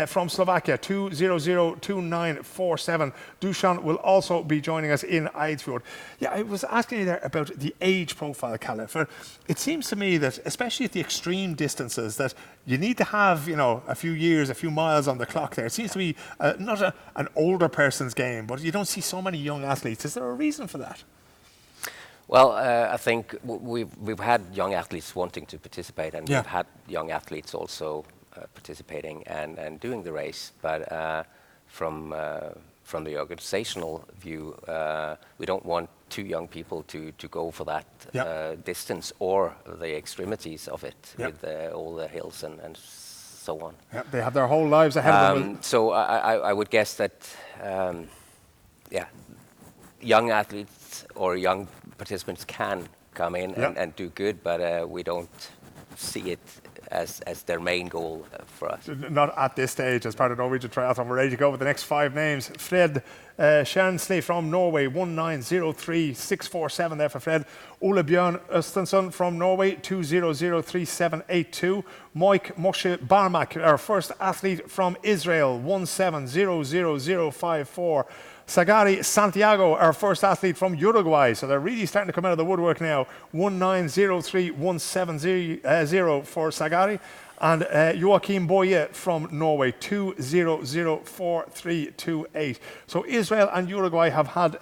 from Slovakia, 2002947. Dusan will also be joining us in Eidfjord. Yeah, I was asking you there about the age profile, Kalle. It seems to me that, especially at the extreme distances, that you need to have, a few years, a few miles on the clock there. It seems to be not an older person's game, but you don't see so many young athletes. Is there a reason for that? Well, I think we've had young athletes wanting to participate, and we've had young athletes also participating and doing the race, but from the organizational view, we don't want too young people to go for that distance or the extremities of it with all the hills and so on. Yeah, they have their whole lives ahead of them. So I would guess that young athletes or young participants can come in and do good, but we don't see it as their main goal for us. Not at this stage as part of Norwegian Triathlon. We're ready to go with the next 5 names. Fred Kjernsley from Norway, 1903647 there for Fred. Ole Bjørn Østensson from Norway, 2003782. Mike Moshe Barmak, our first athlete from Israel, 1700054. Sagari Santiago, our first athlete from Uruguay. So they're really starting to come out of the woodwork now. 1903170 for Sagari. And Joachim Boye from Norway, 2004328. So Israel and Uruguay have had,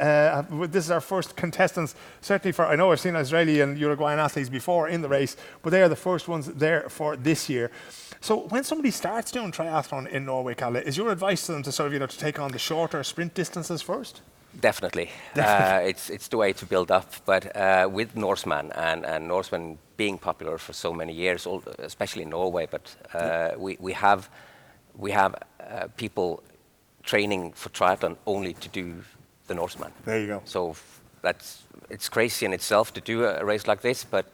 this is our first contestants, certainly for, I know I've seen Israeli and Uruguayan athletes before in the race, but they are the first ones there for this year. So when somebody starts doing triathlon in Norway, Kalle, is your advice to them to sort of, to take on the shorter sprint distances first? Definitely. It's the way to build up. But with Norseman and Norseman being popular for so many years, especially in Norway, but we have people training for triathlon only to do the Norseman. There you go. So it's crazy in itself to do a race like this, but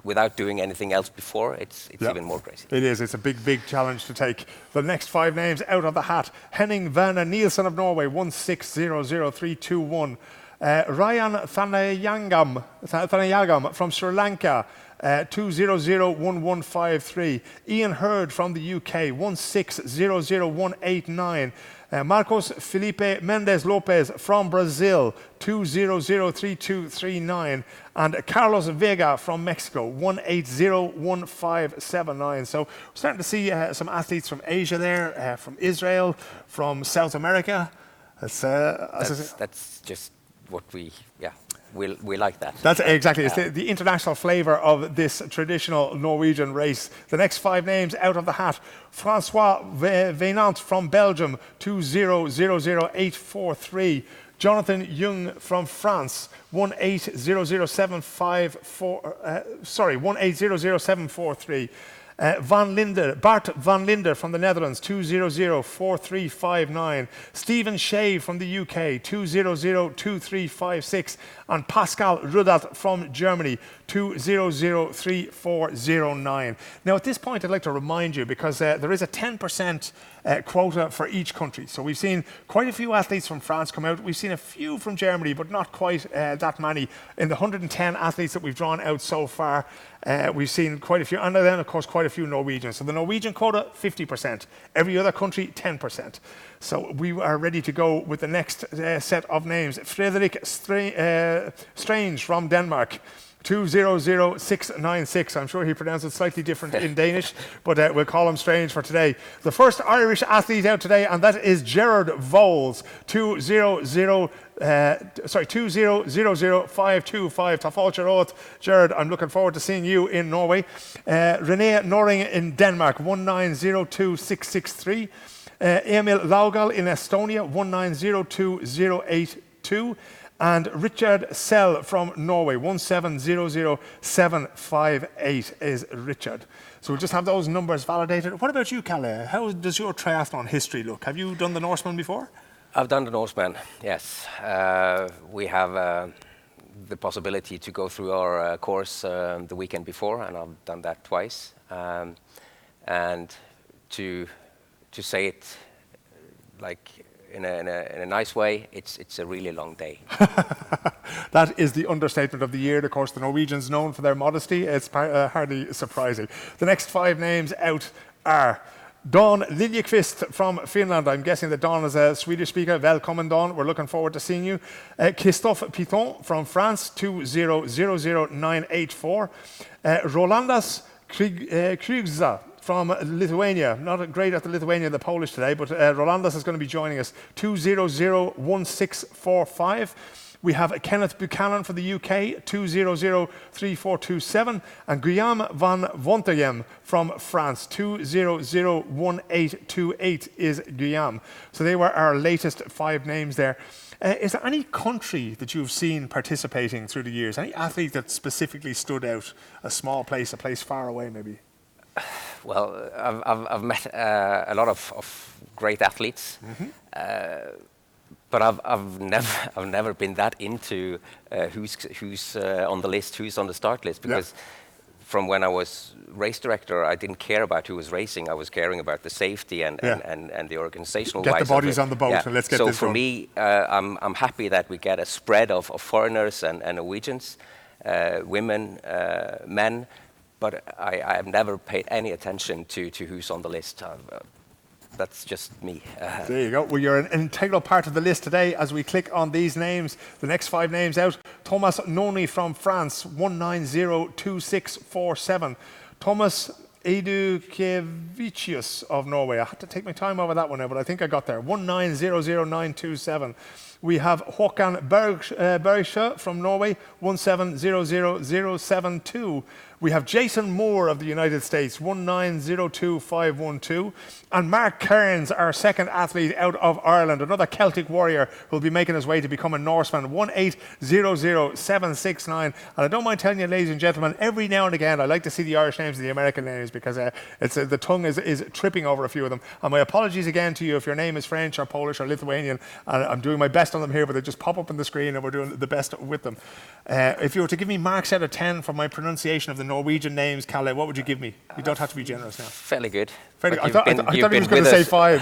without doing anything else before, it's even more crazy. It is. It's a big, big challenge to take. The next 5 names out of the hat. Henning Werner Nielsen of Norway, 1600321. Ryan Thanayagam from Sri Lanka, 2001153. Ian Hurd from the UK, 1600189. Marcos Felipe Mendes Lopez from Brazil, 2003239. And Carlos Vega from Mexico, 1801579. So we're starting to see some athletes from Asia there, from Israel, from South America. That's just what we like that. That's exactly. It's the international flavour of this traditional Norwegian race. The next 5 names out of the hat. Francois Venant from Belgium, 2000843. Jonathan Jung from France, 1800743. Bart van Linder from the Netherlands, 2004359. Stephen Shea from the UK, 2002356. And Pascal Rudat from Germany, 2003409. Now at this point I'd like to remind you, because there is a 10% quota for each country. So we've seen quite a few athletes from France come out. We've seen a few from Germany, but not quite that many. In the 110 athletes that we've drawn out so far, we've seen quite a few, and then of course quite a few Norwegians. So the Norwegian quota, 50%. Every other country, 10%. So we are ready to go with the next set of names. Frederick Strange from Denmark, 2000696. I'm sure he pronounced it slightly different in Danish, but we'll call him Strange for today. The first Irish athlete out today, and that is Gerard Voles, 2000525. Tafalcher Gerard, I'm looking forward to seeing you in Norway. Renee Noring in Denmark, 1902663. Emil Laugal in Estonia, 1902082. And Richard Sell from Norway, 1700758 is Richard. So we'll just have those numbers validated. What about you, Kalle? How does your triathlon history look? Have you done the Norseman before? I've done the Norseman, yes. We have the possibility to go through our course the weekend before, and I've done that twice. And to say it like in a nice way, it's a really long day. That is the understatement of the year. Of course, the Norwegians known for their modesty. It's hardly surprising. The next 5 names out are Dawn Liljeqvist from Finland. I'm guessing that Dawn is a Swedish speaker. Välkommen, Dawn. We're looking forward to seeing you. Christophe Piton from France, 2000984. Rolandas Krugza from Lithuania. Not great at the Lithuanian, the Polish today, but Rolandas is going to be joining us, 2001645. We have Kenneth Buchanan from the UK, 2003427, and Guillaume van Wontergem from France, 2001828 is Guillaume. So they were our latest 5 names there. Is there any country that you've seen participating through the years? Any athlete that specifically stood out? A small place, a place far away maybe? Well, I've met a lot of great athletes, but I've never been that into who's on the list, who's on the start list, because from when I was race director, I didn't care about who was racing. I was caring about the safety and the organizational. Get the wise bodies of it. on the boat and let's get so this for going. me, I'm happy that we get a spread of foreigners and Norwegians, women, men, but I have never paid any attention to who's on the list. That's just me. There you go. Well, you're an integral part of the list today as we click on these names. The next 5 names out. Thomas Noni from France, 1902647. Thomas Edukevicius of Norway. I had to take my time over that one now, but I think I got there. 1900927. We have Håkan Bergsjø from Norway, 1700072. We have Jason Moore of the United States, 1902512. And Mark Kearns, our second athlete out of Ireland, another Celtic warrior who will be making his way to become a Norseman, 1800769. And I don't mind telling you, ladies and gentlemen, every now and again I like to see the Irish names and the American names because the tongue is tripping over a few of them. And my apologies again to you if your name is French or Polish or Lithuanian. And I'm doing my best on them here, but they just pop up on the screen and we're doing the best with them. If you were to give me marks out of 10 for my pronunciation of the Norwegian names, Kalle, what would you give me? You don't have to be generous now. Fairly good. Fairly good. I thought he was going to say 5.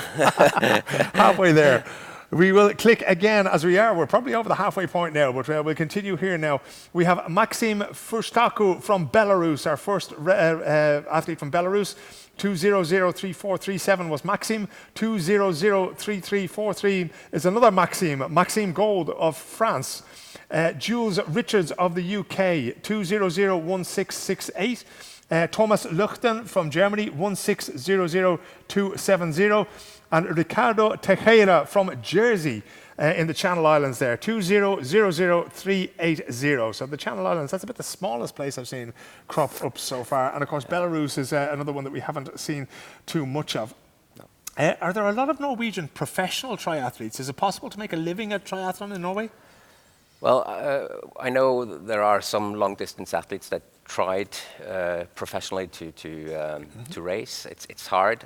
Halfway there. We will click again as we are. We're probably over the halfway point now, but we'll continue here now. We have Maxim Fustaku from Belarus, our first athlete from Belarus. 2003437 was Maxim. 2003343 is another Maxim. Maxime Gold of France. Jules Richards of the UK, 2001668. Thomas Luchten from Germany, 1600270. And Ricardo Tejera from Jersey in the Channel Islands there, 2000380. So the Channel Islands, that's about the smallest place I've seen crop up so far. And of course, Belarus is another one that we haven't seen too much of. Are there a lot of Norwegian professional triathletes? Is it possible to make a living at triathlon in Norway? Well, I know there are some long-distance athletes that tried professionally to race. It's hard.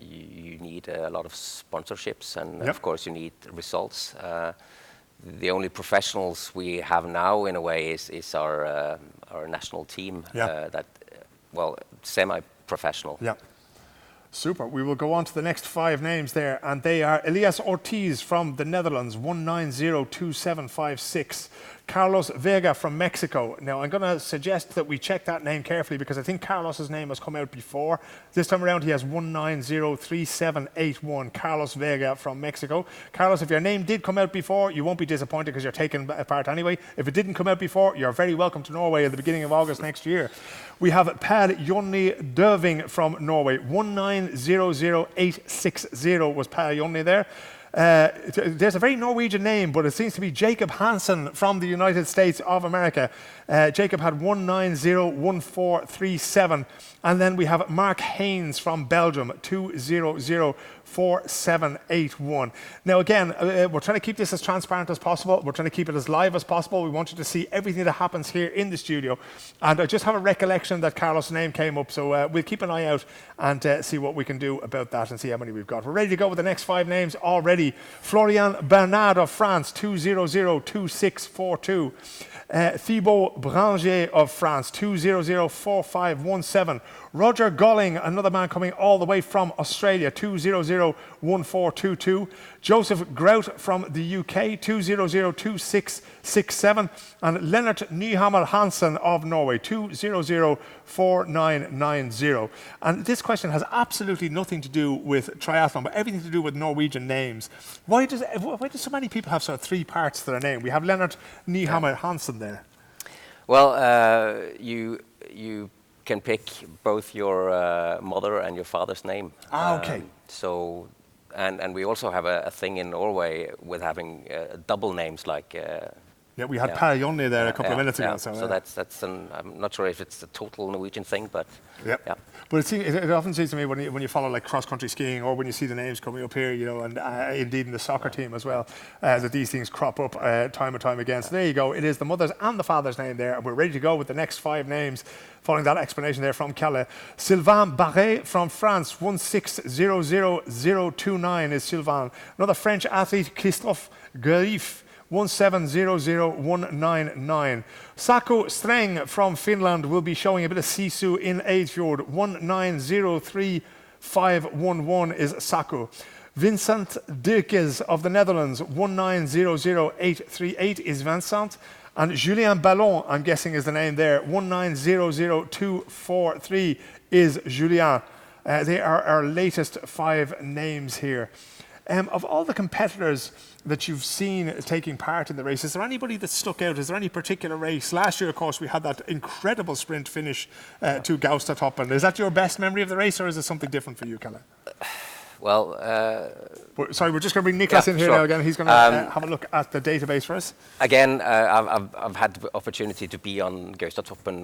You need a lot of sponsorships, and of course you need results. The only professionals we have now, in a way, is our national team. That, well, semi-professional. Yeah. Super. We will go on to the next 5 names there, and they are Elias Ortiz from the Netherlands, 1902756. Carlos Vega from Mexico. Now, I'm going to suggest that we check that name carefully because I think Carlos's name has come out before. This time around, he has 1903781. Carlos Vega from Mexico. Carlos, if your name did come out before, you won't be disappointed because you're taking part anyway. If it didn't come out before, you're very welcome to Norway at the beginning of August next year. We have Per Jonny Døving from Norway. 1900860 was Per Jonny there. There's a very Norwegian name, but it seems to be Jacob Hansen from the United States of America. Jacob had 1901437. And then we have Mark Haynes from Belgium, 2004781. Now again, we're trying to keep this as transparent as possible. We're trying to keep it as live as possible. We want you to see everything that happens here in the studio. And I just have a recollection that Carlos' name came up, so we'll keep an eye out and see what we can do about that and see how many we've got. We're ready to go with the next 5 names already. Florian Bernard of France, 2002642. Thibaut Brangier of France, 2004517. Roger Golling, another man coming all the way from Australia, 2001422. Joseph Grout from the UK, 2002667. And Lennart Nyhammer Hansen of Norway, 2004990. And this question has absolutely nothing to do with triathlon, but everything to do with Norwegian names. Why do so many people have sort of 3 parts to their name? We have Lennart Nyhammer Hansen there. Well, you can pick both your mother and your father's name. Okay. So, and we also have a thing in Norway with having double names like. We had Per Jonny there a couple of minutes ago. So that's I'm not sure if it's a total Norwegian thing, but But it often seems to me when you follow like cross-country skiing or when you see the names coming up here, you know, and indeed in the soccer team as well, that these things crop up time and time again. So there you go. It is the mother's and the father's name there, and we're ready to go with the next 5 names following that explanation there from Kalle. Sylvain Barret from France, 1600029 is Sylvain. Another French athlete, Christophe Gerif, 1700199. Saku Streng from Finland will be showing a bit of Sisu in Eidfjord. 1903511 is Saku. Vincent Dirkes of the Netherlands, 1900838 is Vincent. And Julien Ballon, I'm guessing is the name there, 1900243 is Julien. They are our latest 5 names here. Of all the competitors that you've seen taking part in the race, is there anybody that stuck out? Is there any particular race? Last year, of course, we had that incredible sprint finish to Gaustatoppen. Is that your best memory of the race, or is it something different for you, Kalle? Well, sorry, we're just going to bring Niklas in here now again. He's going to have a look at the database for us. Again, I've had the opportunity to be on Gaustatoppen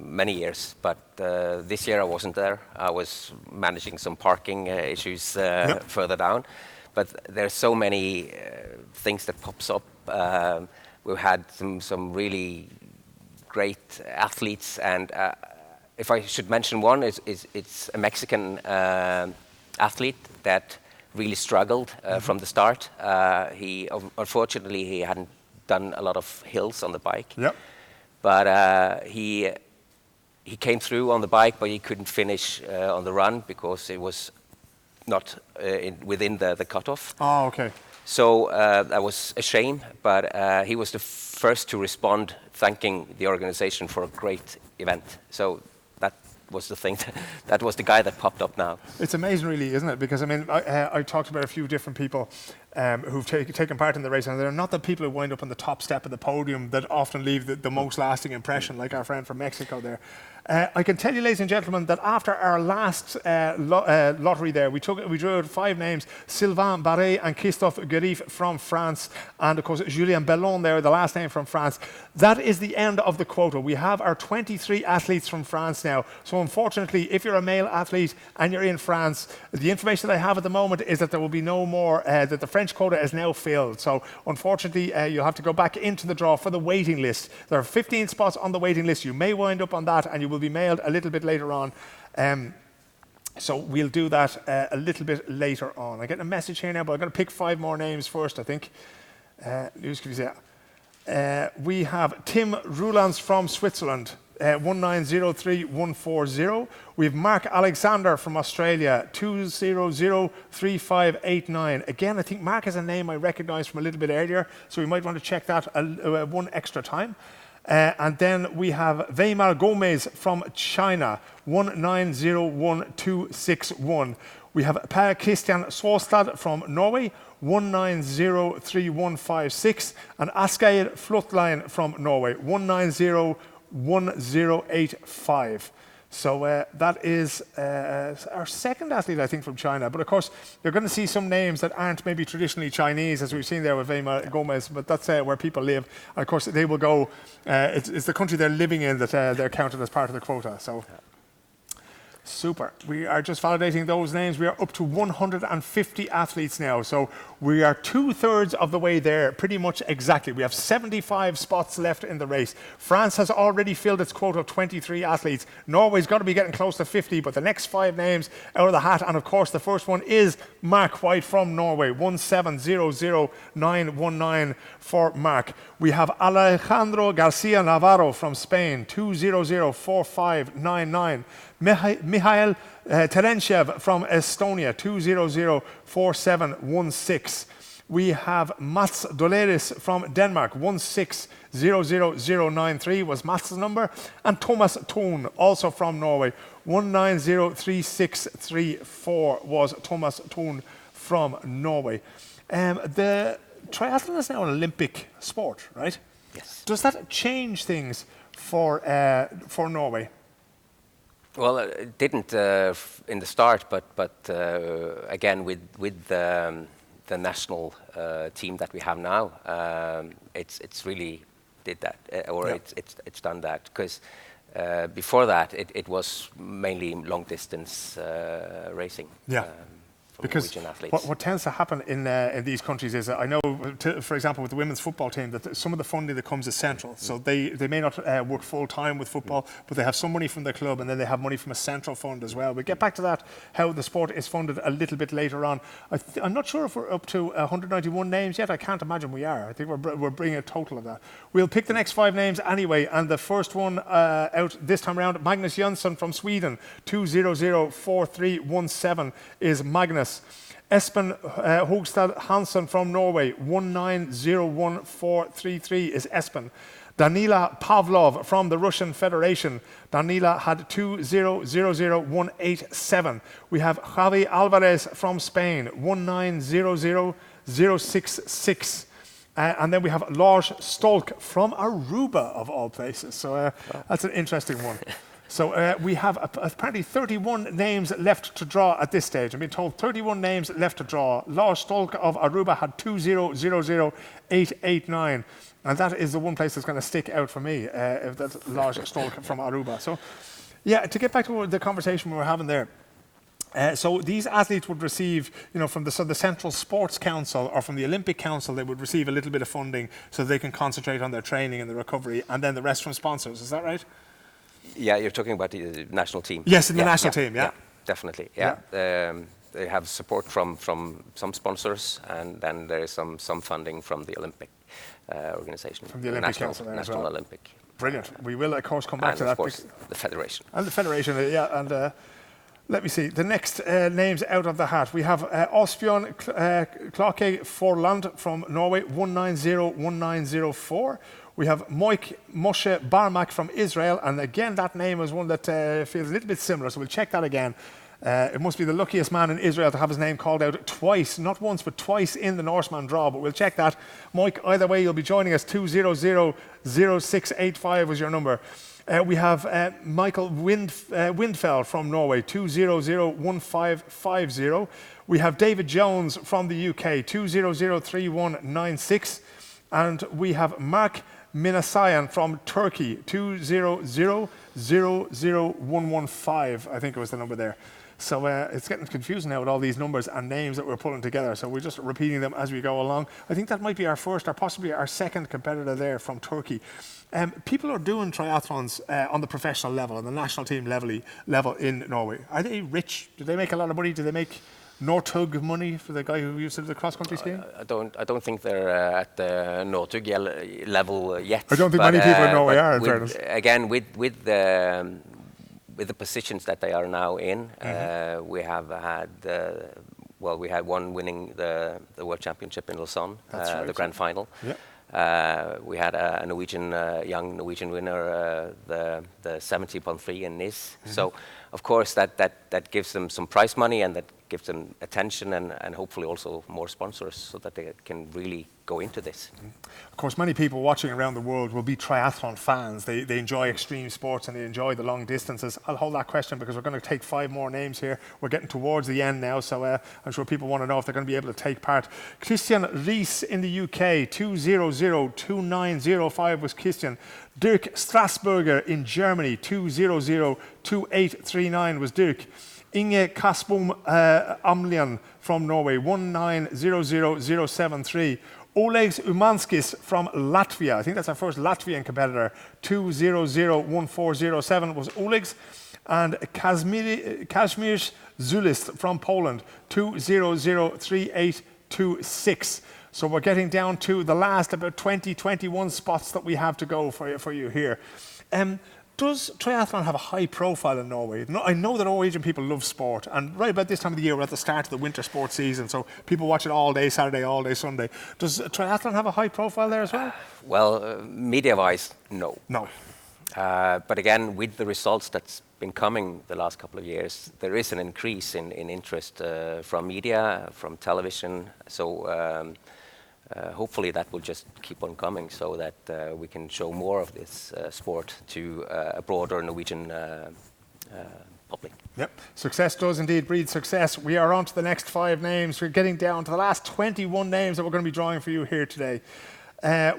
many years, but this year I wasn't there. I was managing some parking issues further down. But there's so many things that pops up. We've had some really great athletes, and if I should mention one, it's a Mexican athlete that really struggled from the start. Unfortunately, he hadn't done a lot of hills on the bike. Yep. But he came through on the bike, but he couldn't finish on the run because it was not within the cutoff. Oh, okay. So that was a shame, but he was the first to respond, thanking the organization for a great event. So that was the thing. That was the guy that popped up now. It's amazing, really, isn't it? Because I mean, I talked about a few different people who've taken part in the race, and they're not the people who wind up on the top step of the podium that often leave the most lasting impression, like our friend from Mexico there. I can tell you, ladies and gentlemen, that after our last lottery there, we drew out 5 names: Sylvain Barret and Christophe Gerif from France, and of course Julien Bellon there, the last name from France. That is the end of the quota. We have our 23 athletes from France now. So unfortunately, if you're a male athlete and you're in France, the information that I have at the moment is that there will be no more, that the French quota is now filled. So unfortunately, you'll have to go back into the draw for the waiting list. There are 15 spots on the waiting list. You may wind up on that, and you will be mailed a little bit later on. So we'll do that a little bit later on. I'm getting a message here now, but I'm going to pick 5 more names first, I think. We have Tim Roulans from Switzerland, 1903140. We have Mark Alexander from Australia, 2003589. Again, I think Mark is a name I recognise from a little bit earlier, so we might want to check that one extra time. And then we have Weimar Gomez from China, 1901261. We have Per Christian Såstad from Norway, 1903156. And Asgeir Flotlein from Norway, 1901085. So that is our second athlete, I think, from China. But of course, you're going to see some names that aren't maybe traditionally Chinese, as we've seen there with Weimar Gomez, but that's where people live. And of course, they will go, it's the country they're living in that they're counted as part of the quota. So. Super. We are just validating those names. We are up to 150 athletes now. So we are 2/3 of the way there, pretty much exactly. We have 75 spots left in the race. France has already filled its quota of 23 athletes. Norway's got to be getting close to 50, but the next 5 names out of the hat. And of course, the first one is Mark White from Norway, 1700919 for Mark. We have Alejandro Garcia Navarro from Spain, 2004599. Mihail Terentsev from Estonia, 2004716. We have Mats Doleris from Denmark, 1600093 was Mats' number. And Thomas Thun, also from Norway, 1903634 was Thomas Thun from Norway. The triathlon is now an Olympic sport, right? Yes. Does that change things for Norway? Well, it didn't in the start, but again with the national team that we have now, it's really did that, it's done that, because before that it was mainly long distance racing. Yeah. Because Norwegian athletes. what tends to happen in these countries is, I know, for example, with the women's football team, that some of the funding that comes is central. So they may not work full time with football, but they have some money from their club, and then they have money from a central fund as well. We'll get back to that, how the sport is funded, a little bit later on. I'm not sure if we're up to 191 names yet. I can't imagine we are. I think we're bringing a total of that. We'll pick the next 5 names anyway, and the first one out this time around, Magnus Jönsson from Sweden, 2004317 is Magnus. Espen Hogstad Hansen from Norway, 1901433 is Espen. Danila Pavlov from the Russian Federation. Danila had 2000187. We have Javi Alvarez from Spain, 1900066. And then we have Lars Stolk from Aruba, of all places. So that's an interesting one. So we have apparently 31 names left to draw at this stage. I'm being told 31 names left to draw. Lars Stolk of Aruba had 2000889. And that is the one place that's going to stick out for me, if that's Lars Stolk from Aruba. So, yeah, to get back to the conversation we were having there. So these athletes would receive, from the Central Sports Council or from the Olympic Council, they would receive a little bit of funding so they can concentrate on their training and the recovery, and then the rest from sponsors. Is that right? Yeah, you're talking about the national team. Yes, in the national team, yeah. Definitely, yeah. They have support from some sponsors, and then there is some funding from the Olympic organization. From the Olympic Council there National as well. Olympic. Brilliant. We will, of course, come back to that. And, of course, the Federation. And the Federation, yeah. And let me see. The next names out of the hat. We have Asbjørn Klake Forland from Norway, 1901904. We have Moik Moshe Barmak from Israel, and again, that name is one that feels a little bit similar, so we'll check that again. It must be the luckiest man in Israel to have his name called out twice, not once, but twice in the Norseman draw, but we'll check that. Moik, either way, you'll be joining us. 2000685 was your number. We have Michael Windfell from Norway, 2001550. We have David Jones from the UK, 2003196. And we have Mark Minasayan from Turkey, 2000115, I think it was the number there. So it's getting confusing now with all these numbers and names that we're pulling together. So we're just repeating them as we go along. I think that might be our first or possibly our second competitor there from Turkey. People are doing triathlons on the professional level, on the national team level in Norway. Are they rich? Do they make a lot of money? Do they make Northug money for the guy who used to do the cross-country skiing? I don't think they're at the Northug level yet. I don't think many people in Norway are, in fairness. Again, with the positions that they are now in, we have had, we had one winning the World Championship in Lausanne, right, the grand final. Yep. We had a young Norwegian winner, the 70.3 in Nice. So, of course, that gives them some prize money, and that gives them attention and hopefully also more sponsors so that they can really go into this. Of course, many people watching around the world will be triathlon fans. They enjoy extreme sports and they enjoy the long distances. I'll hold that question because we're going to take 5 more names here. We're getting towards the end now, so I'm sure people want to know if they're going to be able to take part. Christian Ries in the UK, 2002905 was Christian. Dirk Strasburger in Germany, 2002839 was Dirk. Inge Kasbom Amlian from Norway, 1900073. Olegs Umanskis from Latvia, I think that's our first Latvian competitor, 2001407 was Olegs. And Kazimierz Zulist from Poland, 2003826. So we're getting down to the last about 21 spots that we have to go for you here. Does triathlon have a high profile in Norway? I know that Norwegian people love sport, and right about this time of the year, we're at the start of the winter sports season, so people watch it all day Saturday, all day Sunday. Does triathlon have a high profile there as well? Well, media-wise, no. No. But again, with the results that's been coming the last couple of years, there is an increase in interest from media, from television. So hopefully that will just keep on coming so that we can show more of this sport to a broader Norwegian public. Yep, success does indeed breed success. We are on to the next 5 names. We're getting down to the last 21 names that we're going to be drawing for you here today.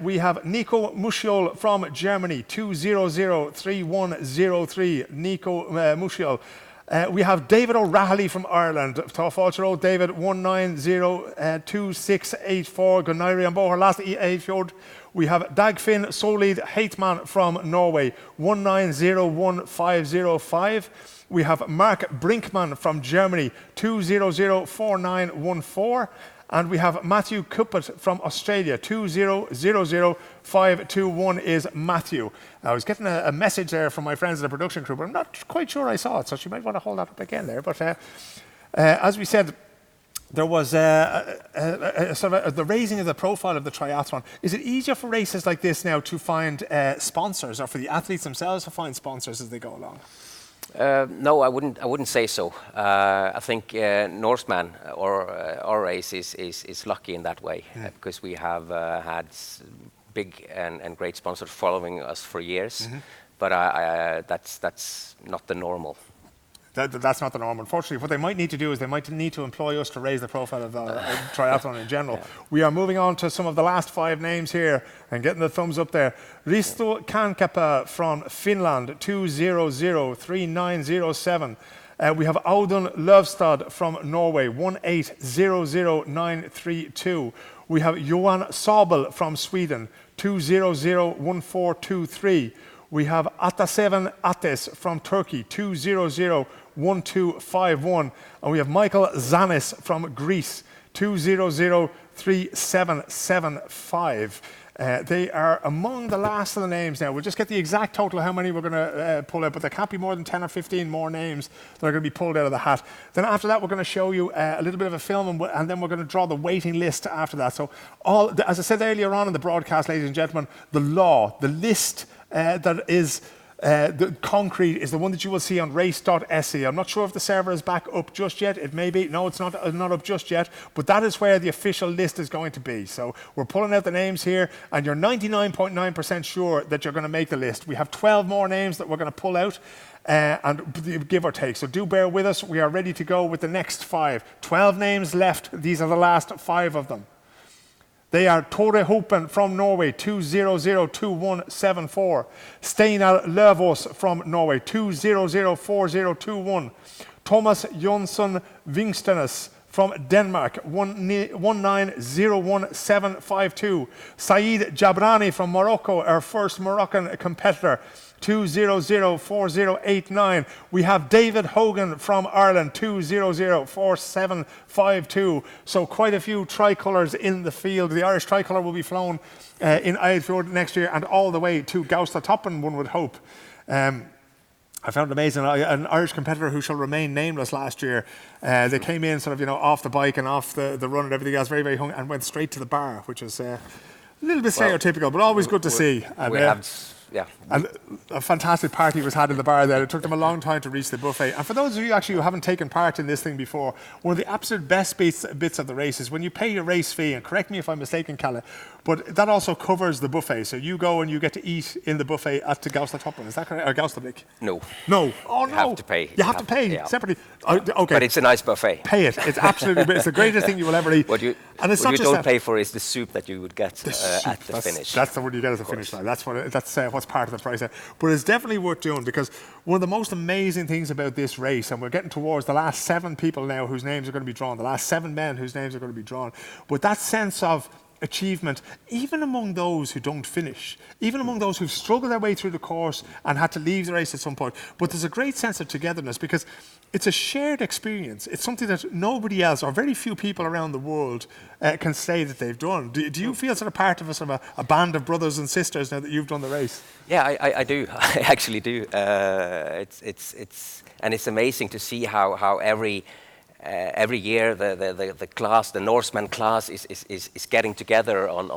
We have Nico Muschiol from Germany, 2003103. Nico Muschiol. We have David O'Rahilly from Ireland. Táfáilte Road, David 1902684. Gunairi an bóthar last Fjord. We have Dagfinn Solid Heitman from Norway 1901505. We have Mark Brinkman from Germany 2004914. And we have Matthew Cuppet from Australia 2000521 is Matthew. I was getting a message there from my friends in the production crew, but I'm not quite sure I saw it, so you might want to hold that up again there. But as we said, there was the raising of the profile of the triathlon. Is it easier for races like this now to find sponsors, or for the athletes themselves to find sponsors as they go along? No, I wouldn't say so. I think Norseman or our race is lucky in that way, because we have had big and great sponsors following us for years. But that's not the normal. That's not the norm. Unfortunately, what they might need to do is they might need to employ us to raise the profile of triathlon in general. Yeah. We are moving on to some of the last 5 names here and getting the thumbs up there. Risto Kankapa from Finland, 2003907. We have Audun Løvstad from Norway, 1800932. We have Johan Sabel from Sweden, 2001423. We have Ataseven Ates from Turkey, 2001251. And we have Michael Zanis from Greece, 2003775. They are among the last of the names now. We'll just get the exact total of how many we're going to pull out, but there can't be more than 10 or 15 more names that are going to be pulled out of the hat. Then after that, we're going to show you a little bit of a film, and then we're going to draw the waiting list after that. So, as I said earlier on in the broadcast, ladies and gentlemen, the list that is the concrete is the one that you will see on race.se. I'm not sure if the server is back up just yet. It may be. No, it's not up just yet. But that is where the official list is going to be. So we're pulling out the names here, and you're 99.9% sure that you're going to make the list. We have 12 more names that we're going to pull out, and give or take. So do bear with us. We are ready to go with the next 5. 12 names left. These are the last 5 of them. They are Tore Hopen from Norway, 2002174. Steinar Løvås from Norway, 2004021. Thomas Jonsson Vingstenes from Denmark, 1901752. Saeed Jabrani from Morocco, our first Moroccan competitor, 2004089. We have David Hogan from Ireland, 2004752. So quite a few tricolours in the field. The Irish tricolour will be flown in Eidfjord next year, and all the way to Gaustatoppen, one would hope. I found it amazing. An Irish competitor who shall remain nameless last year, they came in sort of, off the bike and off the run and everything else, very, very hungry, and went straight to the bar, which is a little bit stereotypical, but always good to see. And a fantastic party was had in the bar there. It took them a long time to reach the buffet. And for those of you actually who haven't taken part in this thing before, one of the absolute best bits of the race is when you pay your race fee, and correct me if I'm mistaken, Kalle, but that also covers the buffet. So you go and you get to eat in the buffet at the Gaustatoppen. Is that correct? Or Gaustablik? No. No. Oh, no. You have to pay. You have to pay separately. Okay. But it's a nice buffet. Pay it. It's absolutely, it's the greatest thing you will ever eat. What you don't pay for is the soup that you would get at the finish. That's the one you get at the finish line. That's what's part of the price there. But it's definitely worth doing, because one of the most amazing things about this race, and we're getting towards the last 7 people now whose names are going to be drawn, the last 7 men whose names are going to be drawn, but that sense of achievement, even among those who don't finish, even among those who've struggled their way through the course and had to leave the race at some point. But there's a great sense of togetherness, because it's a shared experience. It's something that nobody else, or very few people around the world, can say that they've done. Do you feel sort of part of a band of brothers and sisters now that you've done the race? Yeah, I do. I actually do. It's amazing to see how every year the Norseman class is getting together on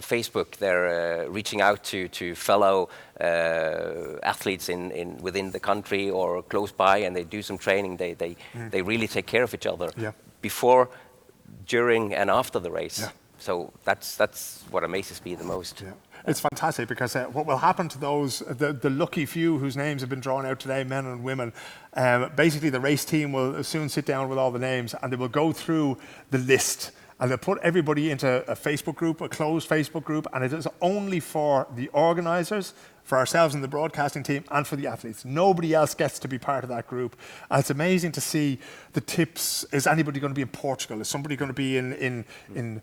Facebook. They're reaching out to fellow athletes within the country or close by, and they do some training. They really take care of each other before, during, and after the race. Yeah. So that's what amazes me the most. Yeah. It's fantastic, because what will happen to those, the lucky few whose names have been drawn out today, men and women, basically the race team will soon sit down with all the names, and they will go through the list, and they'll put everybody into a Facebook group, a closed Facebook group, and it is only for the organisers, for ourselves and the broadcasting team, and for the athletes. Nobody else gets to be part of that group. And it's amazing to see the tips. Is anybody going to be in Portugal? Is somebody going to be in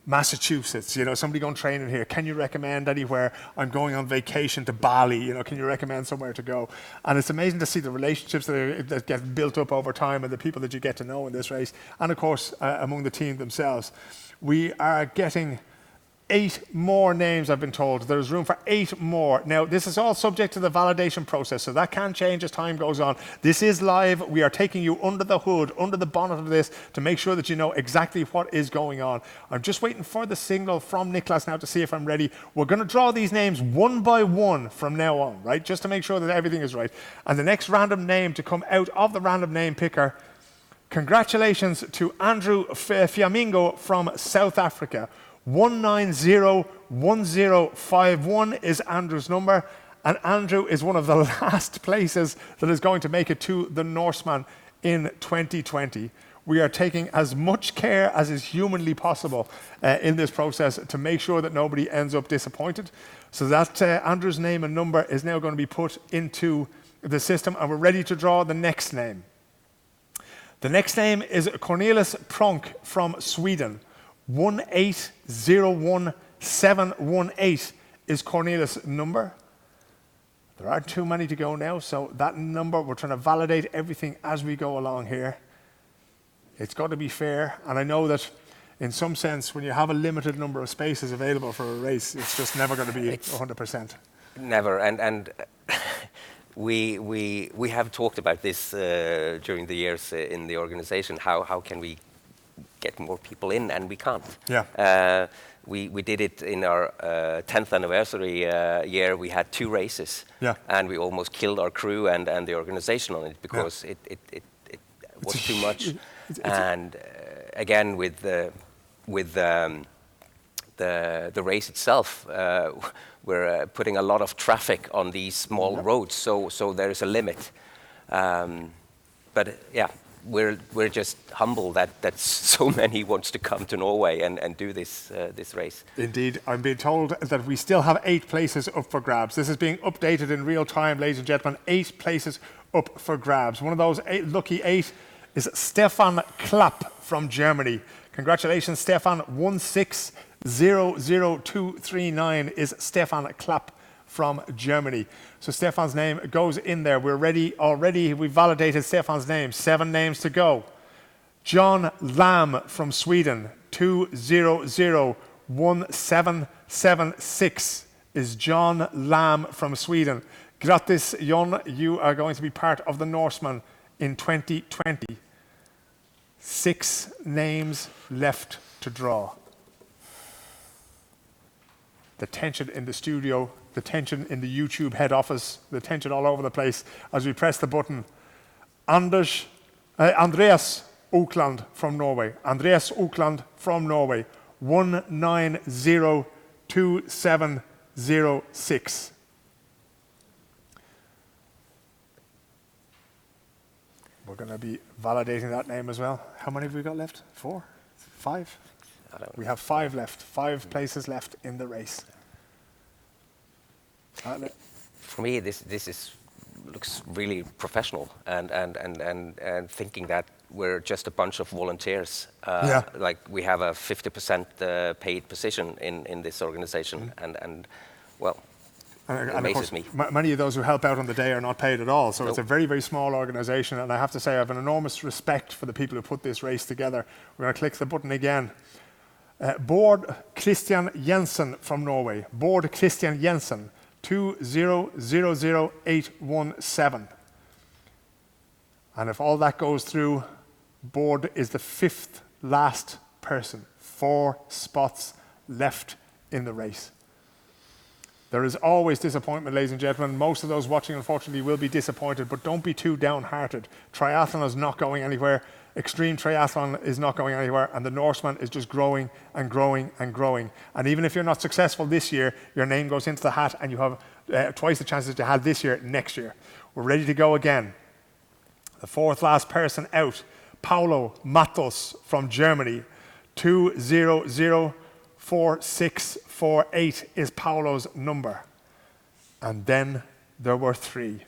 Massachusetts? You know, somebody going training here? Can you recommend anywhere? I'm going on vacation to Bali. You know, can you recommend somewhere to go? And it's amazing to see the relationships that get built up over time and the people that you get to know in this race. And of course, among the team themselves. We are getting 8 more names, I've been told. There's room for 8 more. Now, this is all subject to the validation process, so that can change as time goes on. This is live. We are taking you under the hood, under the bonnet of this, to make sure that you know exactly what is going on. I'm just waiting for the signal from Niklas now to see if I'm ready. We're going to draw these names one by one from now on, right? Just to make sure that everything is right. And the next random name to come out of the random name picker, congratulations to Andrew Fiamingo from South Africa. 1901051 is Andrew's number, and Andrew is one of the last places that is going to make it to the Norseman in 2020. We are taking as much care as is humanly possible in this process to make sure that nobody ends up disappointed. So that Andrew's name and number is now going to be put into the system, and we're ready to draw the next name. The next name is Cornelis Pronk from Sweden. 1801718 is Cornelis' number. There aren't too many to go now, so that number, we're trying to validate everything as we go along here. It's got to be fair, and I know that in some sense, when you have a limited number of spaces available for a race, it's just never going to be 100%. Never, and we have talked about this during the years in the organization. How can we get more people in, and we can't. Yeah. We did it in our 10th anniversary year. We had 2 races, yeah, and we almost killed our crew and the organization on it because it was too much. And again, with the race itself, we're putting a lot of traffic on these small roads, so there is a limit. But yeah. We're just humble that so many wants to come to Norway and do this race. Indeed, I'm being told that we still have 8 places up for grabs. This is being updated in real time, ladies and gentlemen. 8 places up for grabs. One of those lucky 8 is Stefan Klapp from Germany. Congratulations, Stefan. 1600239 is Stefan Klapp from Germany. So Stefan's name goes in there. We're ready already. We've validated Stefan's name. 7 names to go. John Lam from Sweden. 2001776 is John Lam from Sweden. Grattis, John. You are going to be part of the Norseman in 2020. 6 names left to draw. The tension in the studio, the tension in the YouTube head office, the tension all over the place as we press the button. Andreas Oakland from Norway. Andreas Oakland from Norway. 1902706. We're going to be validating that name as well. How many have we got left? 4? 5? We have 5 left. 5 places left in the race. For me, this looks really professional, and thinking that we're just a bunch of volunteers. Like we have a 50% paid position in this organization, and well, it amazes me. Many of those who help out on the day are not paid at all, so it's a very, very small organization, and I have to say I have an enormous respect for the people who put this race together. We're going to click the button again. Bård Christian Jensen from Norway. Bård Christian Jensen. 2000817. And if all that goes through, Bård is the 5th last person. 4 spots left in the race. There is always disappointment, ladies and gentlemen. Most of those watching, unfortunately, will be disappointed, but don't be too downhearted. Triathlon is not going anywhere. Extreme triathlon is not going anywhere, and the Norseman is just growing and growing and growing. And even if you're not successful this year, your name goes into the hat and you have twice the chances you had this year next year. We're ready to go again. The 4th last person out, Paulo Matos from Germany. 2004648 is Paulo's number. And then there were 3.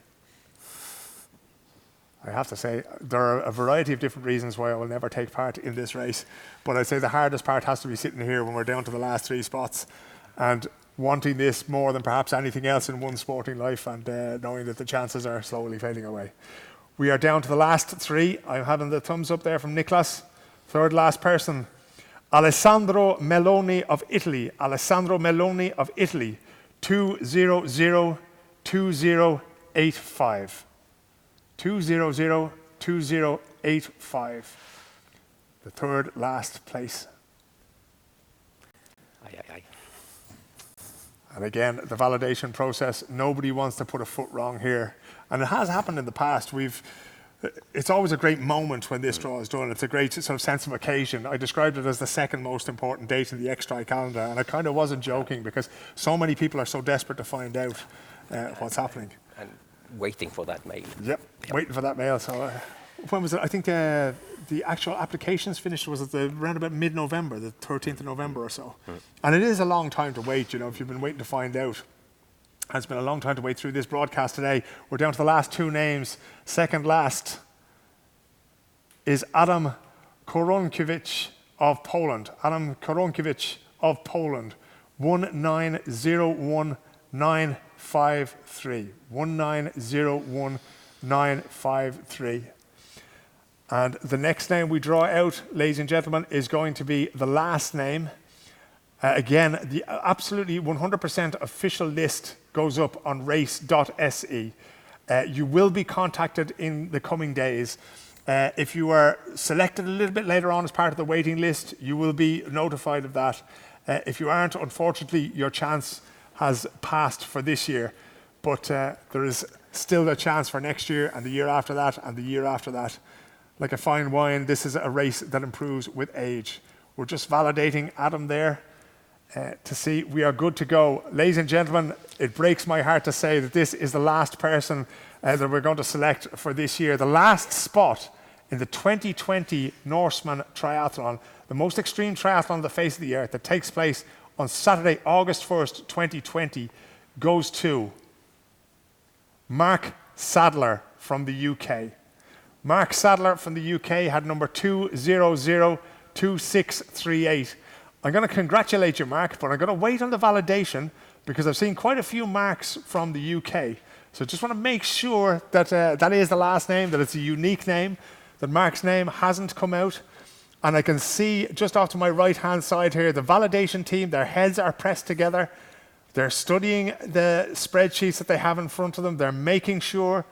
I have to say, there are a variety of different reasons why I will never take part in this race, but I'd say the hardest part has to be sitting here when we're down to the last 3 spots and wanting this more than perhaps anything else in one sporting life, and knowing that the chances are slowly fading away. We are down to the last 3. I'm having the thumbs up there from Niklas. Third last person, Alessandro Meloni of Italy. Alessandro Meloni of Italy, 2002085. 2002085. The third last place. Aye, aye, aye. And again, the validation process, nobody wants to put a foot wrong here. And it has happened in the past. It's always a great moment when this draw is done. It's a great sort of sense of occasion. I described it as the second most important date in the Xtreme calendar, and I kind of wasn't joking because so many people are so desperate to find out what's happening. And waiting for that mail. Yep, waiting for that mail. So when was it? I think the actual applications finished was at around about mid-November, the 13th of November or so. And it is a long time to wait, you know, if you've been waiting to find out. It's been a long time to wait through this broadcast today. We're down to the last 2 names. Second last is Adam Koronkiewicz of Poland. Adam Koronkiewicz of Poland, 1901953. 1901953. And the next name we draw out, ladies and gentlemen, is going to be the last name. Again, the absolutely 100% official list goes up on race.se. You will be contacted in the coming days. If you are selected a little bit later on as part of the waiting list, you will be notified of that. If you aren't, unfortunately, your chance has passed for this year. But there is still a chance for next year and the year after that and the year after that. Like a fine wine, this is a race that improves with age. We're just validating Adam there. To see we are good to go. Ladies and gentlemen, it breaks my heart to say that this is the last person that we're going to select for this year. The last spot in the 2020 Norseman Triathlon, the most extreme triathlon on the face of the earth that takes place on Saturday, August 1st, 2020, goes to Mark Sadler from the UK. Mark Sadler from the UK had number 2002638. I'm going to congratulate you, Mark, but I'm going to wait on the validation because I've seen quite a few Marks from the UK. So just want to make sure that that is the last name, that it's a unique name, that Mark's name hasn't come out. And I can see just off to my right-hand side here, the validation team, their heads are pressed together. They're studying the spreadsheets that they have in front of them. They're making sure.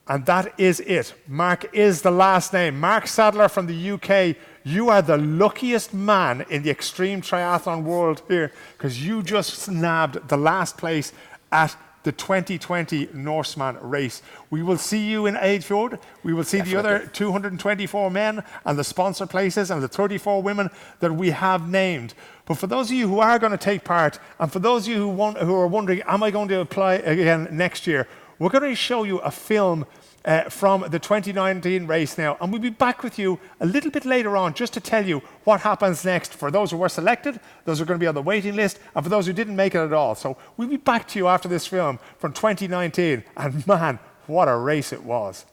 And that is it. Mark is the last name. Mark Sadler from the UK. You are the luckiest man in the extreme triathlon world here because you just nabbed the last place at the 2020 Norseman race. We will see you in Eidfjord. We will see Definitely. The other 224 men and the sponsor places and the 34 women that we have named. But for those of you who are going to take part, and for those of you who are wondering, am I going to apply again next year? We're going to show you a film from the 2019 race now, and we'll be back with you a little bit later on just to tell you what happens next for those who were selected, those who are going to be on the waiting list, and for those who didn't make it at all. So we'll be back to you after this film from 2019, and man, what a race it was.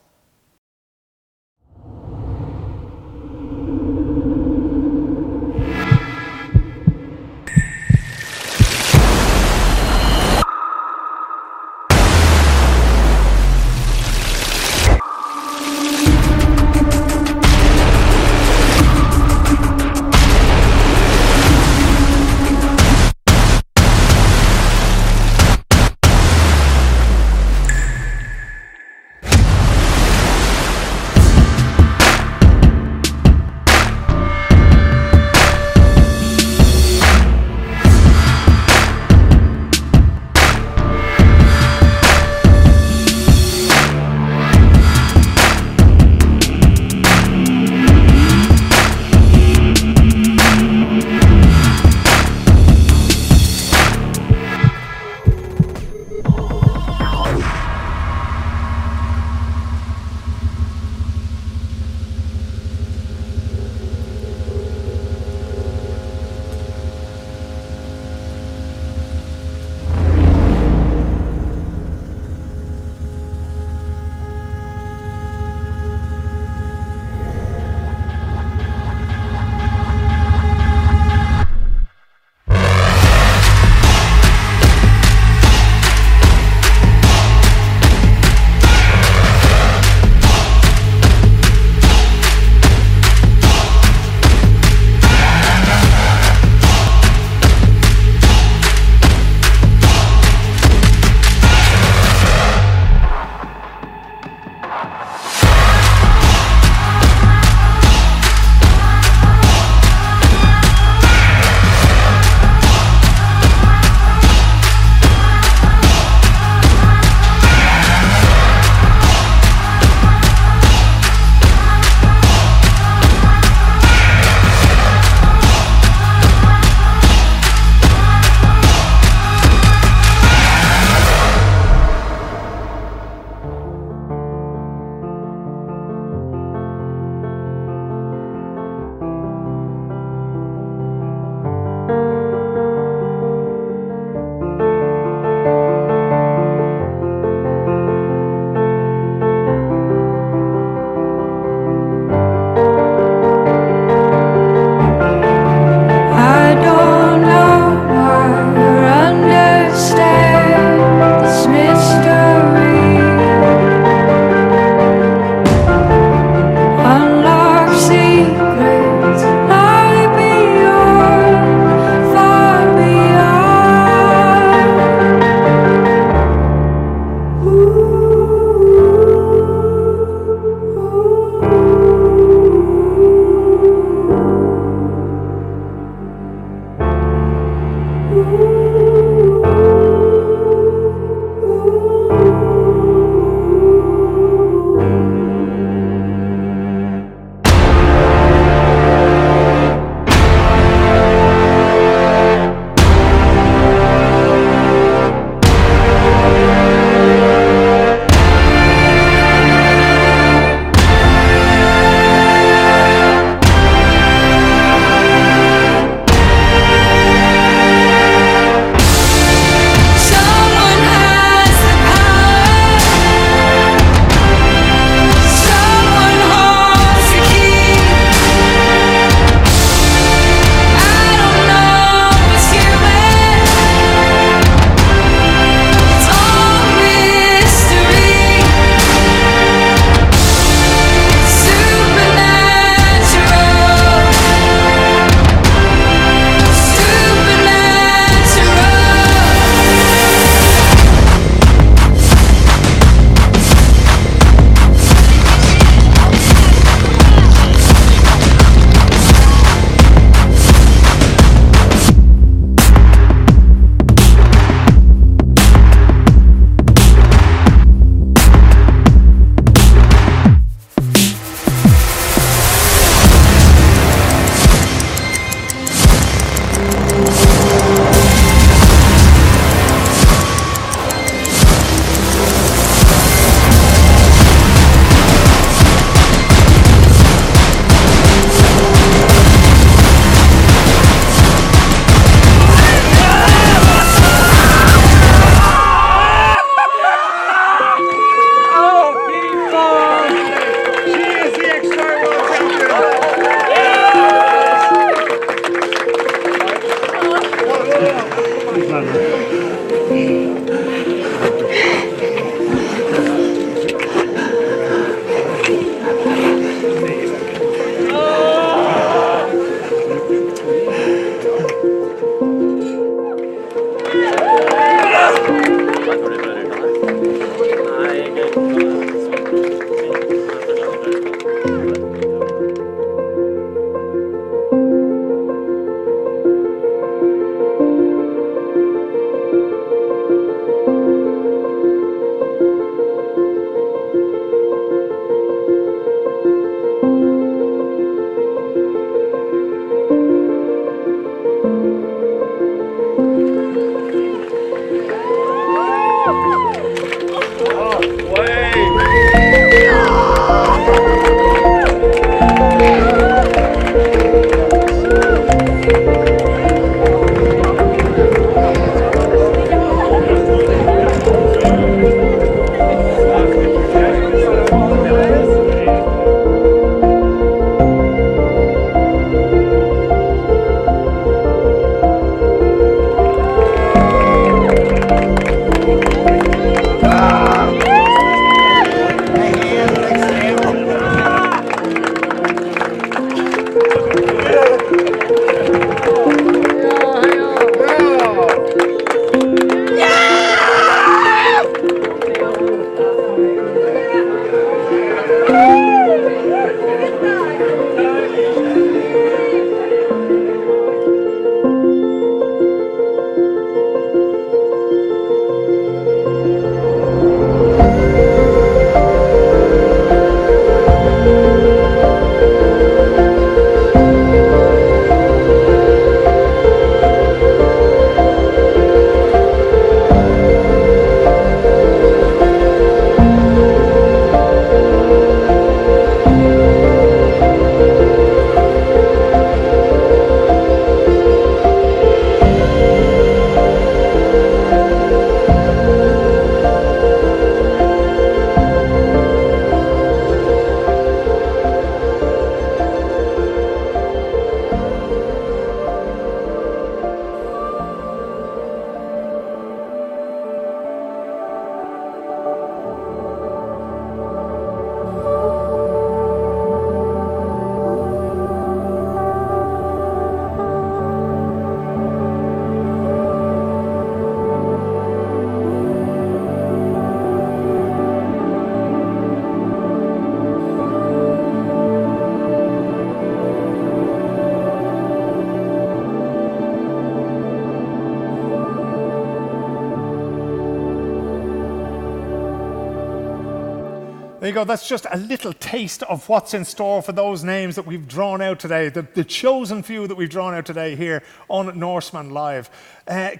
There you go. That's just a little taste of what's in store for those names that we've drawn out today, the chosen few that we've drawn out today here on Norseman Live.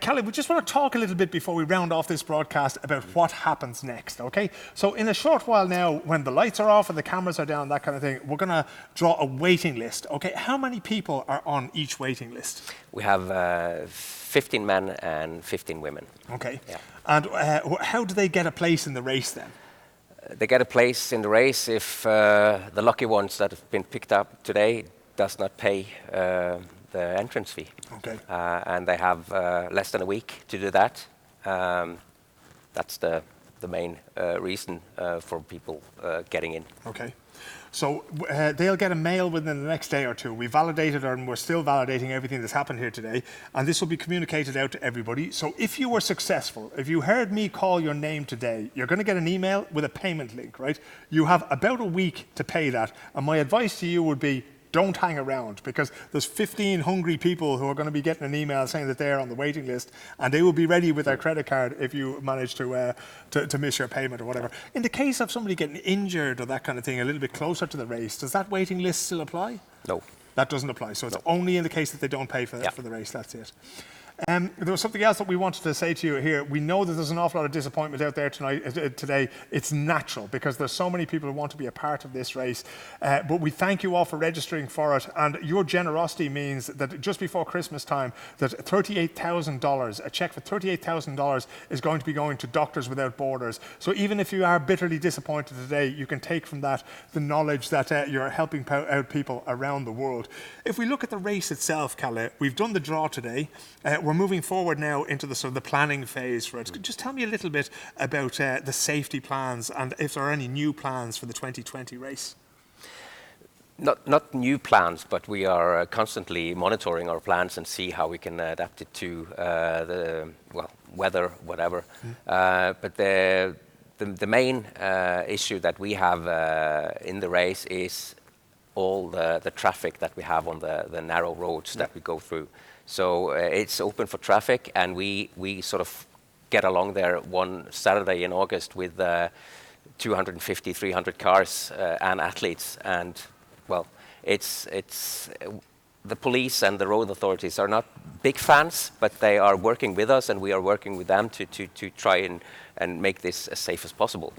Kelly, we just want to talk a little bit before we round off this broadcast about what happens next, okay? So in a short while now, when the lights are off and the cameras are down, that kind of thing, we're going to draw a waiting list, okay? How many people are on each waiting list? We have 15 men and 15 women. Okay. Yeah. And how do they get a place in the race then? They get a place in the race if the lucky ones that have been picked up today does not pay the entrance fee. Okay. And they have less than a week to do that. That's the main reason for people getting in. Okay. So they'll get a mail within the next day or two. We validated, and we're still validating everything that's happened here today, and this will be communicated out to everybody. So if you were successful, if you heard me call your name today, you're going to get an email with a payment link, right? You have about a week to pay that, and my advice to you would be, don't hang around, because there's 15 hungry people who are going to be getting an email saying that they're on the waiting list, and they will be ready with their credit card if you manage to miss your payment or whatever. In the case of somebody getting injured or that kind of thing a little bit closer to the race, does that waiting list still apply? No. That doesn't apply, so it's only in the case that they don't pay for the race, that's it. There was something else that we wanted to say to you here. We know that there's an awful lot of disappointment out there today. It's natural because there's so many people who want to be a part of this race. But we thank you all for registering for it. And your generosity means that just before Christmas time, that $38,000, a check for $38,000 is going to be going to Doctors Without Borders. So even if you are bitterly disappointed today, you can take from that the knowledge that you're helping out people around the world. If we look at the race itself, Kalle, we've done the draw today. We're moving forward now into the sort of the planning phase for it. Just tell me a little bit about the safety plans and if there are any new plans for the 2020 race. Not new plans, but we are constantly monitoring our plans and see how we can adapt it to the weather, whatever. But the main issue that we have in the race is all the traffic that we have on the narrow roads that we go through. So it's open for traffic, and we sort of get along there one Saturday in August with 250, 300 cars and athletes. And well, it's the police and the road authorities are not big fans, but they are working with us, and we are working with them to try and make this as safe as possible.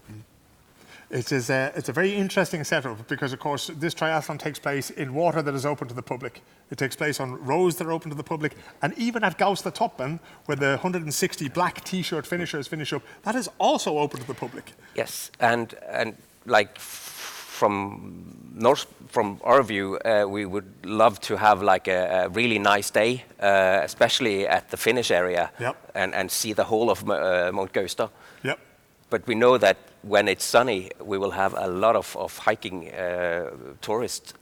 It's a very interesting setup because, of course, this triathlon takes place in water that is open to the public. It takes place on roads that are open to the public. And even at Gaustatoppen, where the 160 black T-shirt finishers finish up, that is also open to the public. Yes, and like from our view, we would love to have like a really nice day, especially at the finish area, and see the whole of Mount Gausta. Yep. But we know that when it's sunny, we will have a lot of hiking tourists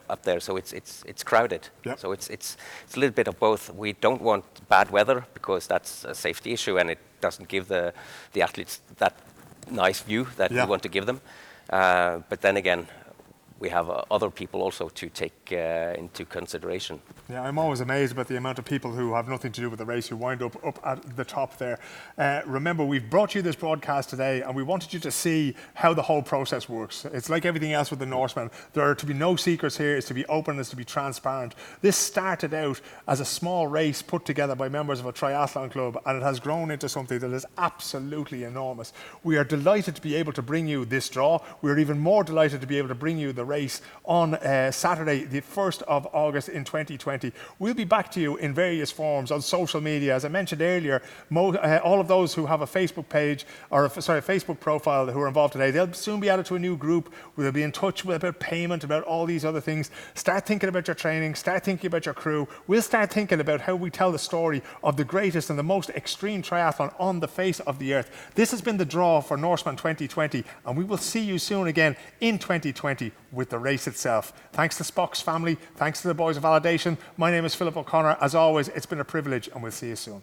up there, so it's crowded. Yep. So it's a little bit of both. We don't want bad weather because that's a safety issue, and it doesn't give the athletes that nice view that we want to give them. But then again, we have other people also to take into consideration. Yeah, I'm always amazed about the amount of people who have nothing to do with the race who wind up at the top there. Remember, we've brought you this broadcast today, and we wanted you to see how the whole process works. It's like everything else with the Norseman. There are to be no secrets here. It's to be open. It's to be transparent. This started out as a small race put together by members of a triathlon club, and it has grown into something that is absolutely enormous. We are delighted to be able to bring you this draw. We're even more delighted to be able to bring you the race on Saturday, the 1st of August in 2020. We'll be back to you in various forms on social media. As I mentioned earlier, all of those who have a Facebook page, or a Facebook profile who are involved today, they'll soon be added to a new group. We'll be in touch about payment, about all these other things. Start thinking about your training, start thinking about your crew. We'll start thinking about how we tell the story of the greatest and the most extreme triathlon on the face of the earth. This has been the draw for Norseman 2020, and we will see you soon again in 2020 with the race itself. Thanks to Spock's family, thanks to the boys of Validation. My name is Philip O'Connor. As always, it's been a privilege, and we'll see you soon.